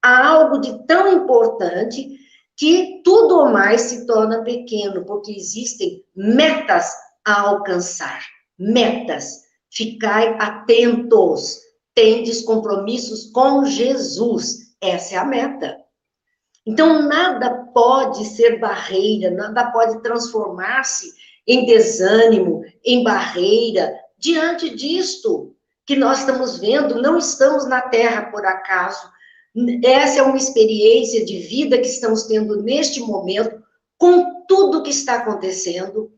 há algo de tão importante que tudo ou mais se torna pequeno, porque existem metas a alcançar. Metas. Ficai atentos. Tendes compromissos com Jesus. Essa é a meta. Então, nada pode ser barreira, nada pode transformar-se em desânimo, em barreira. Diante disto que nós estamos vendo, não estamos na Terra por acaso. Essa é uma experiência de vida que estamos tendo neste momento, com tudo que está acontecendo.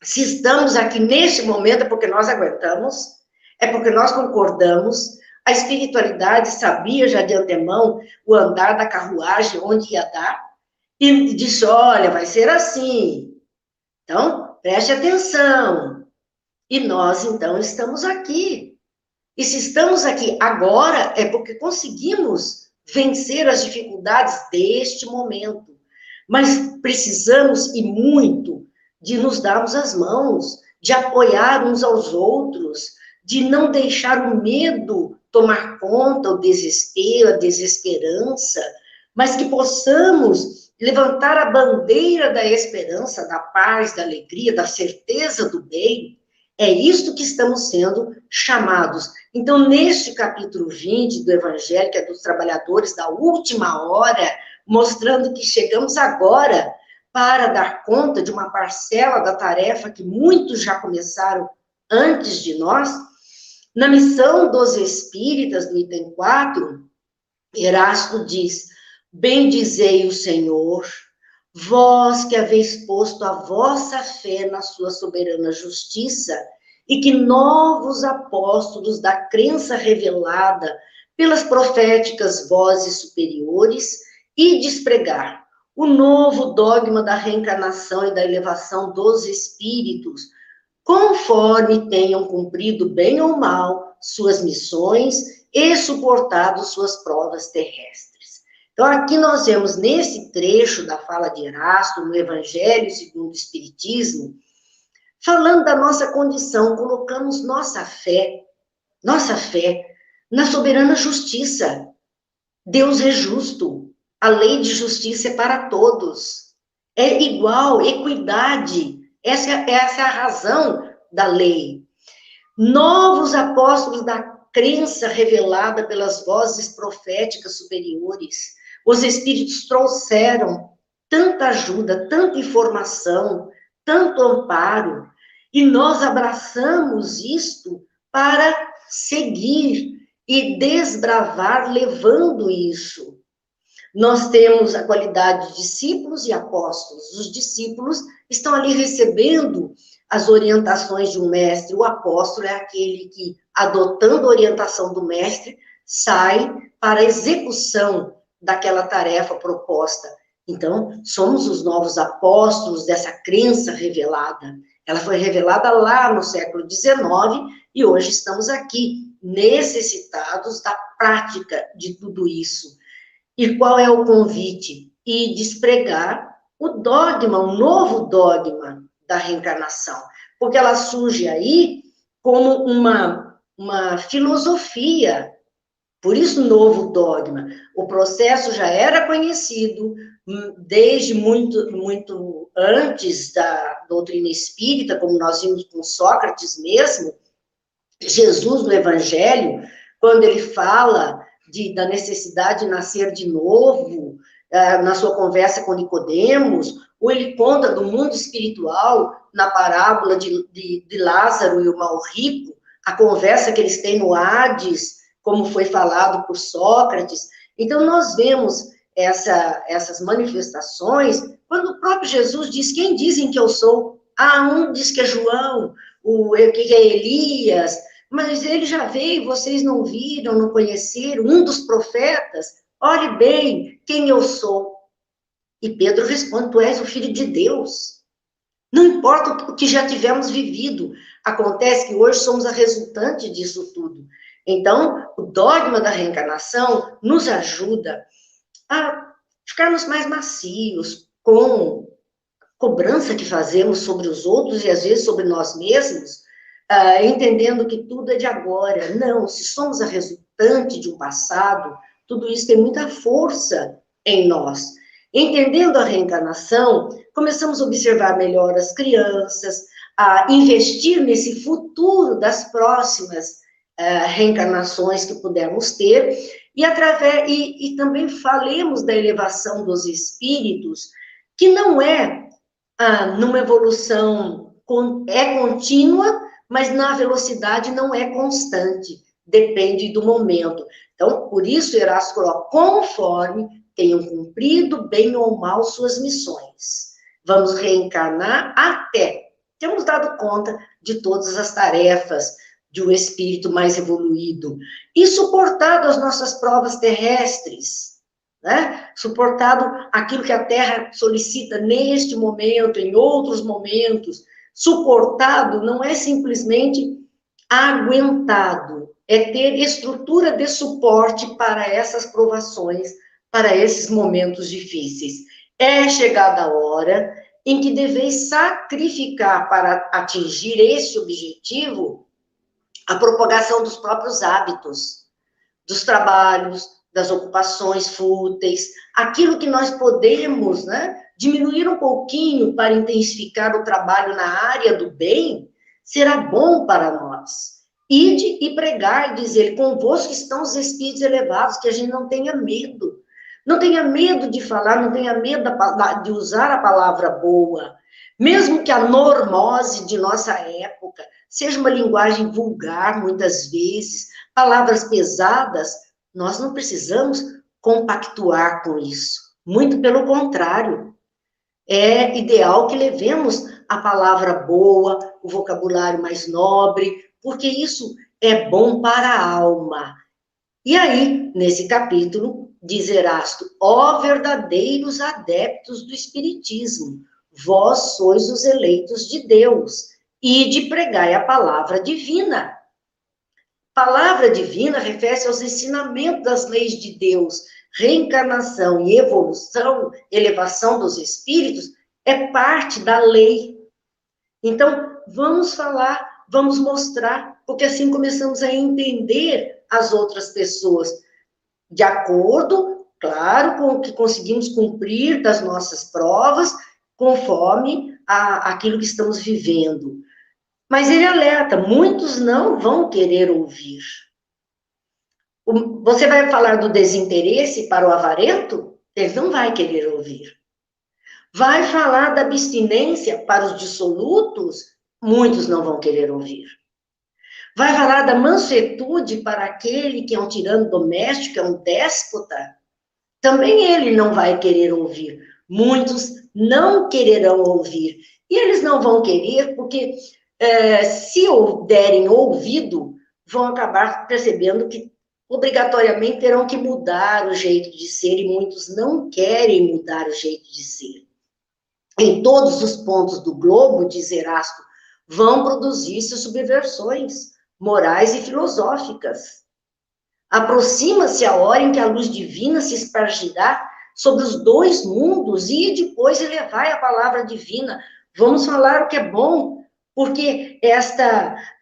Se estamos aqui neste momento, é porque nós aguentamos, é porque nós concordamos. A espiritualidade sabia já de antemão o andar da carruagem, onde ia dar, e disse, olha, vai ser assim. Então, preste atenção. E nós, então, estamos aqui. E se estamos aqui agora, é porque conseguimos vencer as dificuldades deste momento. Mas precisamos, e muito, de nos darmos as mãos, de apoiar uns aos outros, de não deixar o medo tomar conta, o desespero, a desesperança, mas que possamos levantar a bandeira da esperança, da paz, da alegria, da certeza do bem. É isto que estamos sendo chamados. Então, neste capítulo 20 do Evangelho, que é dos trabalhadores da última hora, mostrando que chegamos agora para dar conta de uma parcela da tarefa que muitos já começaram antes de nós, na missão dos espíritas, do item 4, Erasto diz: bendizei o Senhor, vós que haveis posto a vossa fé na sua soberana justiça, e que novos apóstolos da crença revelada pelas proféticas vozes superiores, e despregar o novo dogma da reencarnação e da elevação dos espíritos, conforme tenham cumprido bem ou mal suas missões e suportado suas provas terrestres. Então, aqui nós vemos, nesse trecho da fala de Erasto, no Evangelho segundo o Espiritismo, falando da nossa condição, colocamos nossa fé na soberana justiça. Deus é justo, a lei de justiça é para todos, é igual, equidade, essa é a razão da lei. Novos apóstolos da crença revelada pelas vozes proféticas superiores, os espíritos trouxeram tanta ajuda, tanta informação, tanto amparo, e nós abraçamos isto para seguir e desbravar levando isso. Nós temos a qualidade de discípulos e apóstolos. Os discípulos estão ali recebendo as orientações de um mestre. O apóstolo é aquele que, adotando a orientação do mestre, sai para a execução daquela tarefa proposta. Então, somos os novos apóstolos dessa crença revelada. Ela foi revelada lá no século XIX e hoje estamos aqui, necessitados da prática de tudo isso. E qual é o convite? E despregar o dogma, o novo dogma da reencarnação, porque ela surge aí como uma filosofia, por isso novo dogma. O processo já era conhecido desde muito antes da doutrina espírita, como nós vimos com Sócrates mesmo. Jesus no Evangelho, quando ele fala da necessidade de nascer de novo, na sua conversa com Nicodemos, ou ele conta do mundo espiritual, na parábola de Lázaro e o mal rico, a conversa que eles têm no Hades, como foi falado por Sócrates. Então, nós vemos essas manifestações, quando o próprio Jesus diz: quem dizem que eu sou? Um diz que é João, que é Elias, mas ele já veio, vocês não viram, não conheceram, um dos profetas. Olhe bem quem eu sou. E Pedro responde: tu és o Filho de Deus. Não importa o que já tivemos vivido, acontece que hoje somos a resultante disso tudo. Então, o dogma da reencarnação nos ajuda a ficarmos mais macios com cobrança que fazemos sobre os outros e às vezes sobre nós mesmos, entendendo que tudo é de agora. Não, se somos a resultante de um passado, tudo isso tem muita força em nós. Entendendo a reencarnação, começamos a observar melhor as crianças, a investir nesse futuro das próximas reencarnações que pudermos ter, e também falemos da elevação dos espíritos, que não é numa evolução contínua, mas na velocidade não é constante, depende do momento. Então, por isso, Erasto coloca: conforme tenham cumprido bem ou mal suas missões. Vamos reencarnar até termos dado conta de todas as tarefas de um espírito mais evoluído e suportado as nossas provas terrestres, né? Suportado aquilo que a Terra solicita neste momento, em outros momentos. Suportado não é simplesmente aguentado, é ter estrutura de suporte para essas provações, para esses momentos difíceis. É chegada a hora, em que deveis sacrificar para atingir esse objetivo a propagação dos próprios hábitos, dos trabalhos, das ocupações fúteis, aquilo que nós podemos, né, diminuir um pouquinho para intensificar o trabalho na área do bem, será bom para nós. Ide e pregar e dizer, convosco estão os espíritos elevados, que a gente não tenha medo. Não tenha medo de falar, não tenha medo de usar a palavra boa. Mesmo que a normose de nossa época seja uma linguagem vulgar, muitas vezes, palavras pesadas, nós não precisamos compactuar com isso. Muito pelo contrário. É ideal que levemos a palavra boa, o vocabulário mais nobre, porque isso é bom para a alma. E aí, nesse capítulo, diz Erasto, ó verdadeiros adeptos do Espiritismo, vós sois os eleitos de Deus, e de pregai a palavra divina. Palavra divina refere-se aos ensinamentos das leis de Deus, reencarnação e evolução, elevação dos espíritos, é parte da lei. Então, vamos falar, vamos mostrar, porque assim começamos a entender as outras pessoas, de acordo, claro, com o que conseguimos cumprir das nossas provas, conforme aquilo que estamos vivendo. Mas ele alerta, muitos não vão querer ouvir. Você vai falar do desinteresse para o avarento? Ele não vai querer ouvir. Vai falar da abstinência para os dissolutos? Muitos não vão querer ouvir. Vai falar da mansuetude para aquele que é um tirano doméstico, é um déspota? Também ele não vai querer ouvir. Muitos não quererão ouvir. E eles não vão querer porque, se derem ouvido, vão acabar percebendo que obrigatoriamente terão que mudar o jeito de ser, e muitos não querem mudar o jeito de ser. Em todos os pontos do globo, diz Erasto, vão produzir-se subversões morais e filosóficas. Aproxima-se a hora em que a luz divina se espargirá sobre os dois mundos e depois elevai a palavra divina. Vamos falar o que é bom, porque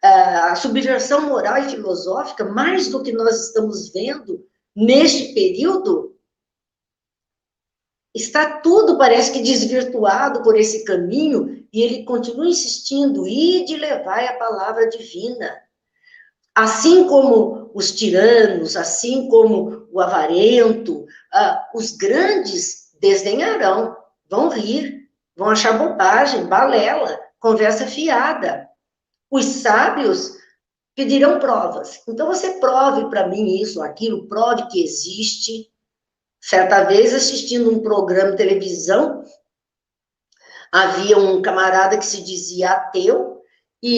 a subversão moral e filosófica, mais do que nós estamos vendo neste período, está tudo, parece que, desvirtuado por esse caminho, e ele continua insistindo, ide levai a palavra divina. Assim como os tiranos, assim como o avarento, os grandes desdenharão, vão rir, vão achar bobagem, balela, conversa fiada. Os sábios pedirão provas. Então, você prove para mim isso, aquilo, prove que existe. Certa vez, assistindo um programa de televisão, havia um camarada que se dizia ateu, e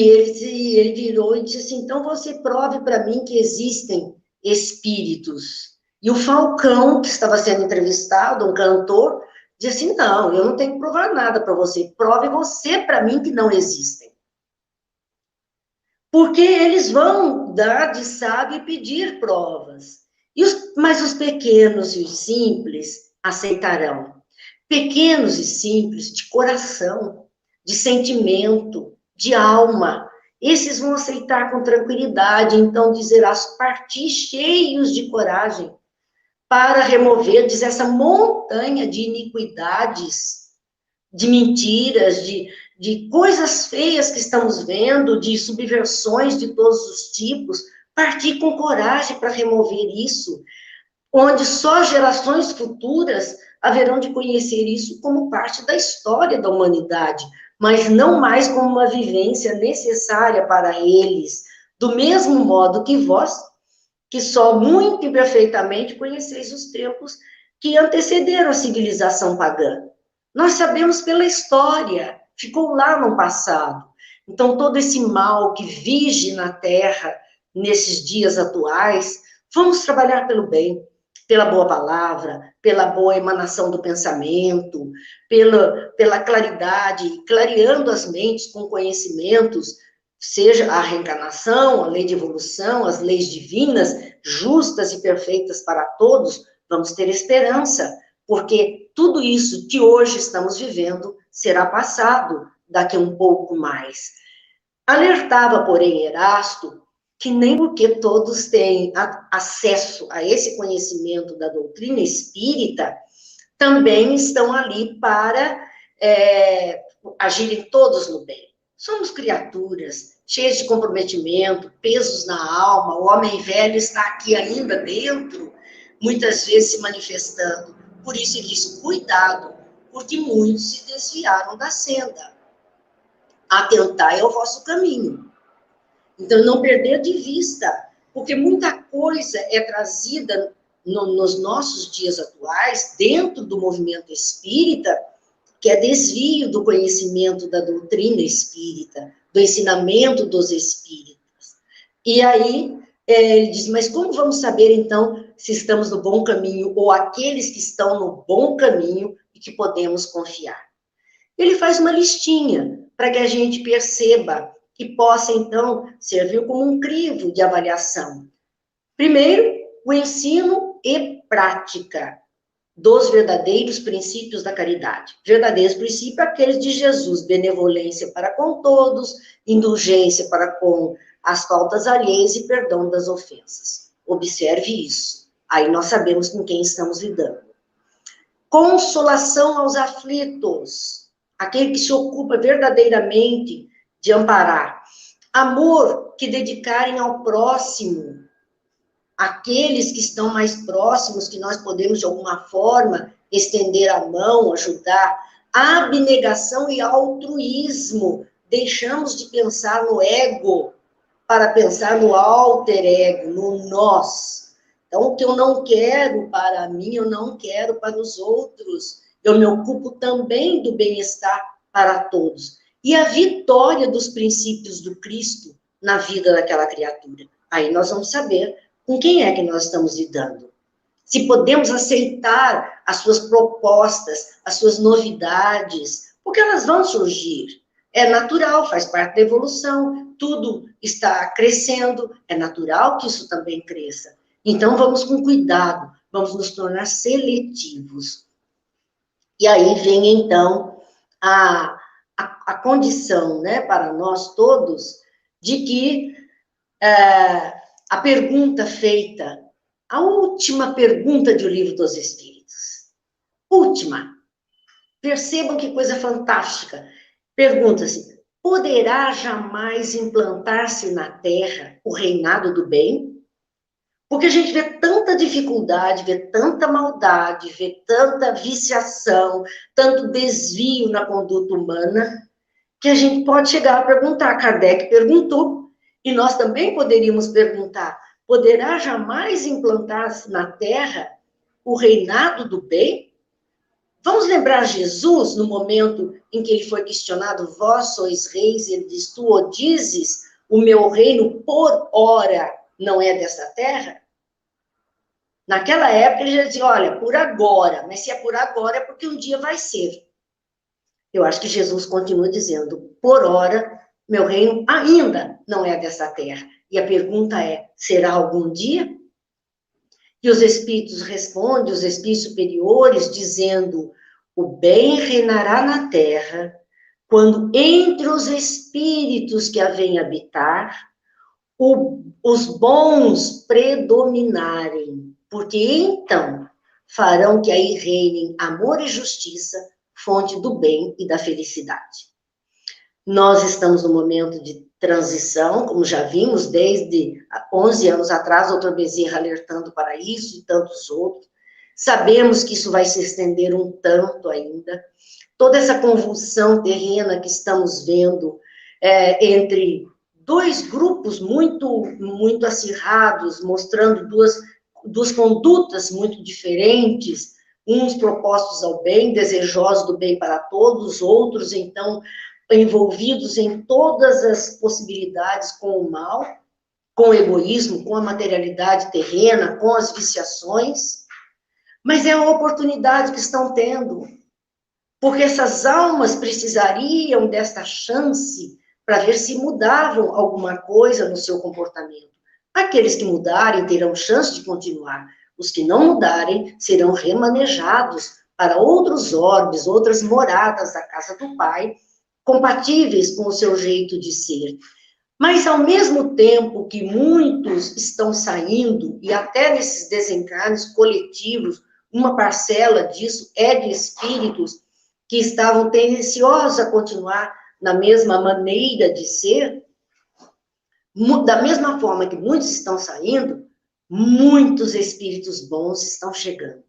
ele virou e disse assim, então você prove para mim que existem espíritos. E o Falcão, que estava sendo entrevistado, um cantor, disse assim, não, eu não tenho que provar nada para você, prove você para mim que não existem. Porque eles vão dar de sábio e pedir provas. Mas os pequenos e os simples aceitarão. Pequenos e simples, de coração, de sentimento, de alma. Esses vão aceitar com tranquilidade. Então, dizerás, parti cheios de coragem para remover, diz, essa montanha de iniquidades, de mentiras, de coisas feias que estamos vendo, de subversões de todos os tipos. Partir com coragem para remover isso, onde só gerações futuras haverão de conhecer isso como parte da história da humanidade, mas não mais como uma vivência necessária para eles, do mesmo modo que vós, que só muito imperfeitamente conheceis os tempos que antecederam a civilização pagã. Nós sabemos pela história, ficou lá no passado. Então, todo esse mal que vige na Terra, nesses dias atuais, vamos trabalhar pelo bem, pela boa palavra, pela boa emanação do pensamento, pela claridade, clareando as mentes com conhecimentos, seja a reencarnação, a lei de evolução, as leis divinas, justas e perfeitas para todos, vamos ter esperança, porque tudo isso que hoje estamos vivendo será passado daqui a um pouco mais. Alertava, porém, Erasto, que nem porque todos têm acesso a esse conhecimento da doutrina espírita, também estão ali para agirem todos no bem. Somos criaturas cheias de comprometimento, pesos na alma, o homem velho está aqui ainda dentro, muitas vezes se manifestando. Por isso ele diz, cuidado, porque muitos se desviaram da senda. Atentai ao vosso caminho. Então, não perder de vista, porque muita coisa é trazida nos nossos dias atuais, dentro do movimento espírita, que é desvio do conhecimento da doutrina espírita, do ensinamento dos espíritas. E aí, ele diz, mas como vamos saber, então, se estamos no bom caminho, ou aqueles que estão no bom caminho e que podemos confiar? Ele faz uma listinha, para que a gente perceba que possa, então, servir como um crivo de avaliação. Primeiro, o ensino e prática dos verdadeiros princípios da caridade. Verdadeiros princípios, aqueles de Jesus, benevolência para com todos, indulgência para com as faltas alheias e perdão das ofensas. Observe isso. Aí nós sabemos com quem estamos lidando. Consolação aos aflitos, aquele que se ocupa verdadeiramente de amparar. Amor que dedicarem ao próximo, aqueles que estão mais próximos, que nós podemos, de alguma forma, estender a mão, ajudar. Abnegação e altruísmo. Deixamos de pensar no ego para pensar no alter ego, no nós. Então, o que eu não quero para mim, eu não quero para os outros. Eu me ocupo também do bem-estar para todos. E a vitória dos princípios do Cristo na vida daquela criatura. Aí nós vamos saber com quem é que nós estamos lidando. Se podemos aceitar as suas propostas, as suas novidades, porque elas vão surgir. É natural, faz parte da evolução, tudo está crescendo, é natural que isso também cresça. Então, vamos com cuidado, vamos nos tornar seletivos. E aí vem, então, a condição, né, para nós todos, de que a pergunta feita, a última pergunta do Livro dos Espíritos, última, percebam que coisa fantástica, pergunta-se, poderá jamais implantar-se na Terra o reinado do bem? Porque a gente vê tanta dificuldade, vê tanta maldade, vê tanta viciação, tanto desvio na conduta humana, que a gente pode chegar a perguntar, Kardec perguntou, e nós também poderíamos perguntar, poderá jamais implantar-se na Terra o reinado do bem? Vamos lembrar Jesus, no momento em que ele foi questionado, vós sois reis, ele diz, tu o dizes, o meu reino por ora não é dessa terra? Naquela época ele já dizia, olha, por agora, mas se é por agora é porque um dia vai ser. Eu acho que Jesus continua dizendo, por ora, meu reino ainda não é dessa terra. E a pergunta é, será algum dia? E os espíritos respondem, os espíritos superiores, dizendo, o bem reinará na terra quando entre os espíritos que a vêm habitar, os bons predominarem, porque então farão que aí reinem amor e justiça, fonte do bem e da felicidade. Nós estamos no momento de transição, como já vimos desde 11 anos atrás, o Dr. Bezerra alertando para isso e tantos outros. Sabemos que isso vai se estender um tanto ainda. Toda essa convulsão terrena que estamos vendo entre dois grupos muito acirrados, mostrando duas condutas muito diferentes, uns propostos ao bem, desejosos do bem para todos, outros, então, envolvidos em todas as possibilidades com o mal, com o egoísmo, com a materialidade terrena, com as viciações, mas é a oportunidade que estão tendo, porque essas almas precisariam desta chance para ver se mudavam alguma coisa no seu comportamento. Aqueles que mudarem terão chance de continuar, Os que não mudarem serão remanejados para outros orbes, outras moradas da casa do Pai, compatíveis com o seu jeito de ser. Mas, ao mesmo tempo que muitos estão saindo, e até nesses desencarnes coletivos, uma parcela disso é de espíritos que estavam tendenciosos a continuar na mesma maneira de ser, da mesma forma que muitos estão saindo, muitos espíritos bons estão chegando.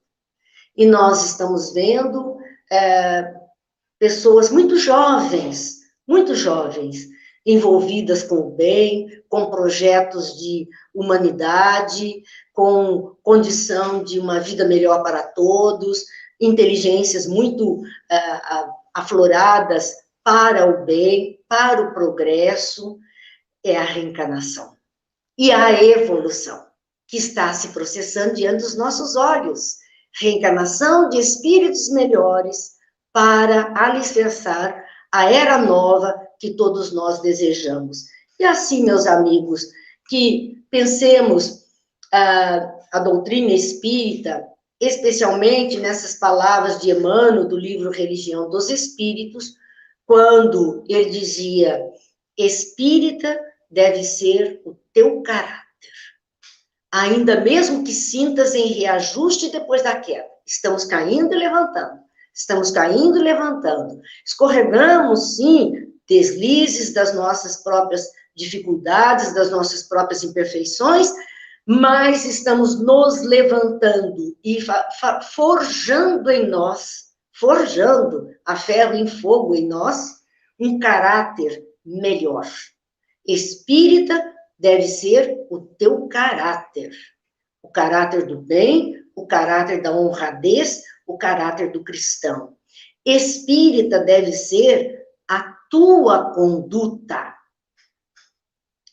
E nós estamos vendo pessoas muito jovens, envolvidas com o bem, com projetos de humanidade, com condição de uma vida melhor para todos, inteligências muito afloradas para o bem, para o progresso. É a reencarnação e a evolução que está se processando diante dos nossos olhos. Reencarnação de espíritos melhores para alicerçar a era nova que todos nós desejamos. E assim, meus amigos, que pensemos a doutrina espírita, especialmente nessas palavras de Emmanuel, do livro Religião dos Espíritos, quando ele dizia: espírita deve ser o teu caráter. Ainda mesmo que sintas em reajuste depois da queda. Estamos caindo e levantando. Estamos caindo e levantando. Escorregamos, sim, deslizes das nossas próprias dificuldades, das nossas próprias imperfeições, mas estamos nos levantando e forjando em nós, forjando a ferro em fogo em nós, um caráter melhor. Espírita deve ser o teu caráter. O caráter do bem, o caráter da honradez, o caráter do cristão. Espírita deve ser a tua conduta.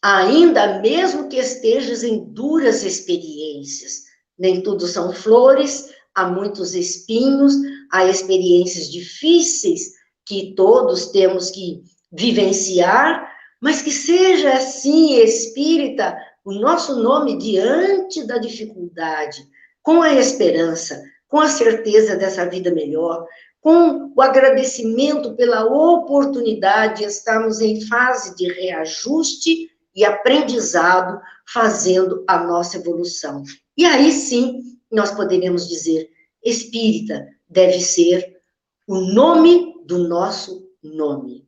Ainda mesmo que estejas em duras experiências. Nem tudo são flores, há muitos espinhos, há experiências difíceis que todos temos que vivenciar, mas que seja assim, espírita, o nosso nome diante da dificuldade, com a esperança, com a certeza dessa vida melhor, com o agradecimento pela oportunidade de estarmos em fase de reajuste e aprendizado, fazendo a nossa evolução. E aí sim, nós poderemos dizer, espírita deve ser o nome do nosso nome.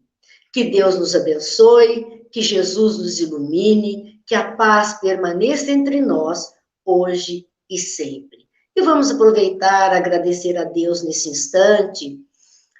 Que Deus nos abençoe, que Jesus nos ilumine, que a paz permaneça entre nós, hoje e sempre. E vamos aproveitar, agradecer a Deus nesse instante,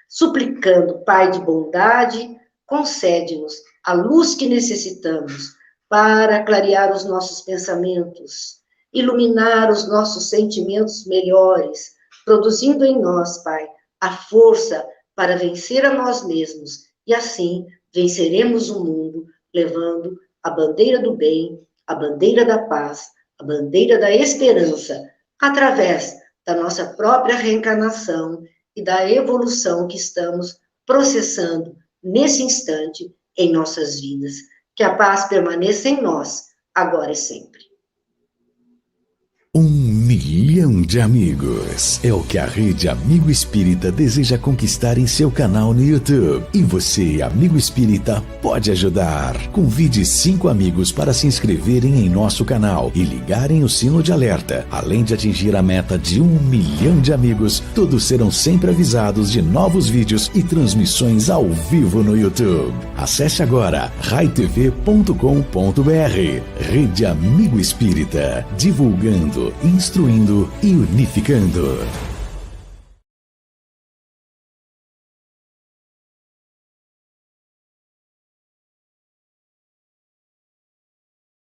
suplicando, Pai de bondade, concede-nos a luz que necessitamos para clarear os nossos pensamentos, iluminar os nossos sentimentos melhores, produzindo em nós, Pai, a força para vencer a nós mesmos, e assim venceremos o mundo, levando a bandeira do bem, a bandeira da paz, a bandeira da esperança, através da nossa própria reencarnação e da evolução que estamos processando nesse instante em nossas vidas. Que a paz permaneça em nós, agora e sempre. 1 milhão de amigos é o que a Rede Amigo Espírita deseja conquistar em seu canal no YouTube. E você, amigo espírita, pode ajudar. Convide 5 amigos para se inscreverem em nosso canal e ligarem o sino de alerta. Além de atingir a meta de 1 milhão de amigos, todos serão sempre avisados de novos vídeos e transmissões ao vivo no YouTube. Acesse agora raitv.com.br. Rede Amigo Espírita, divulgando, instruindo e unificando.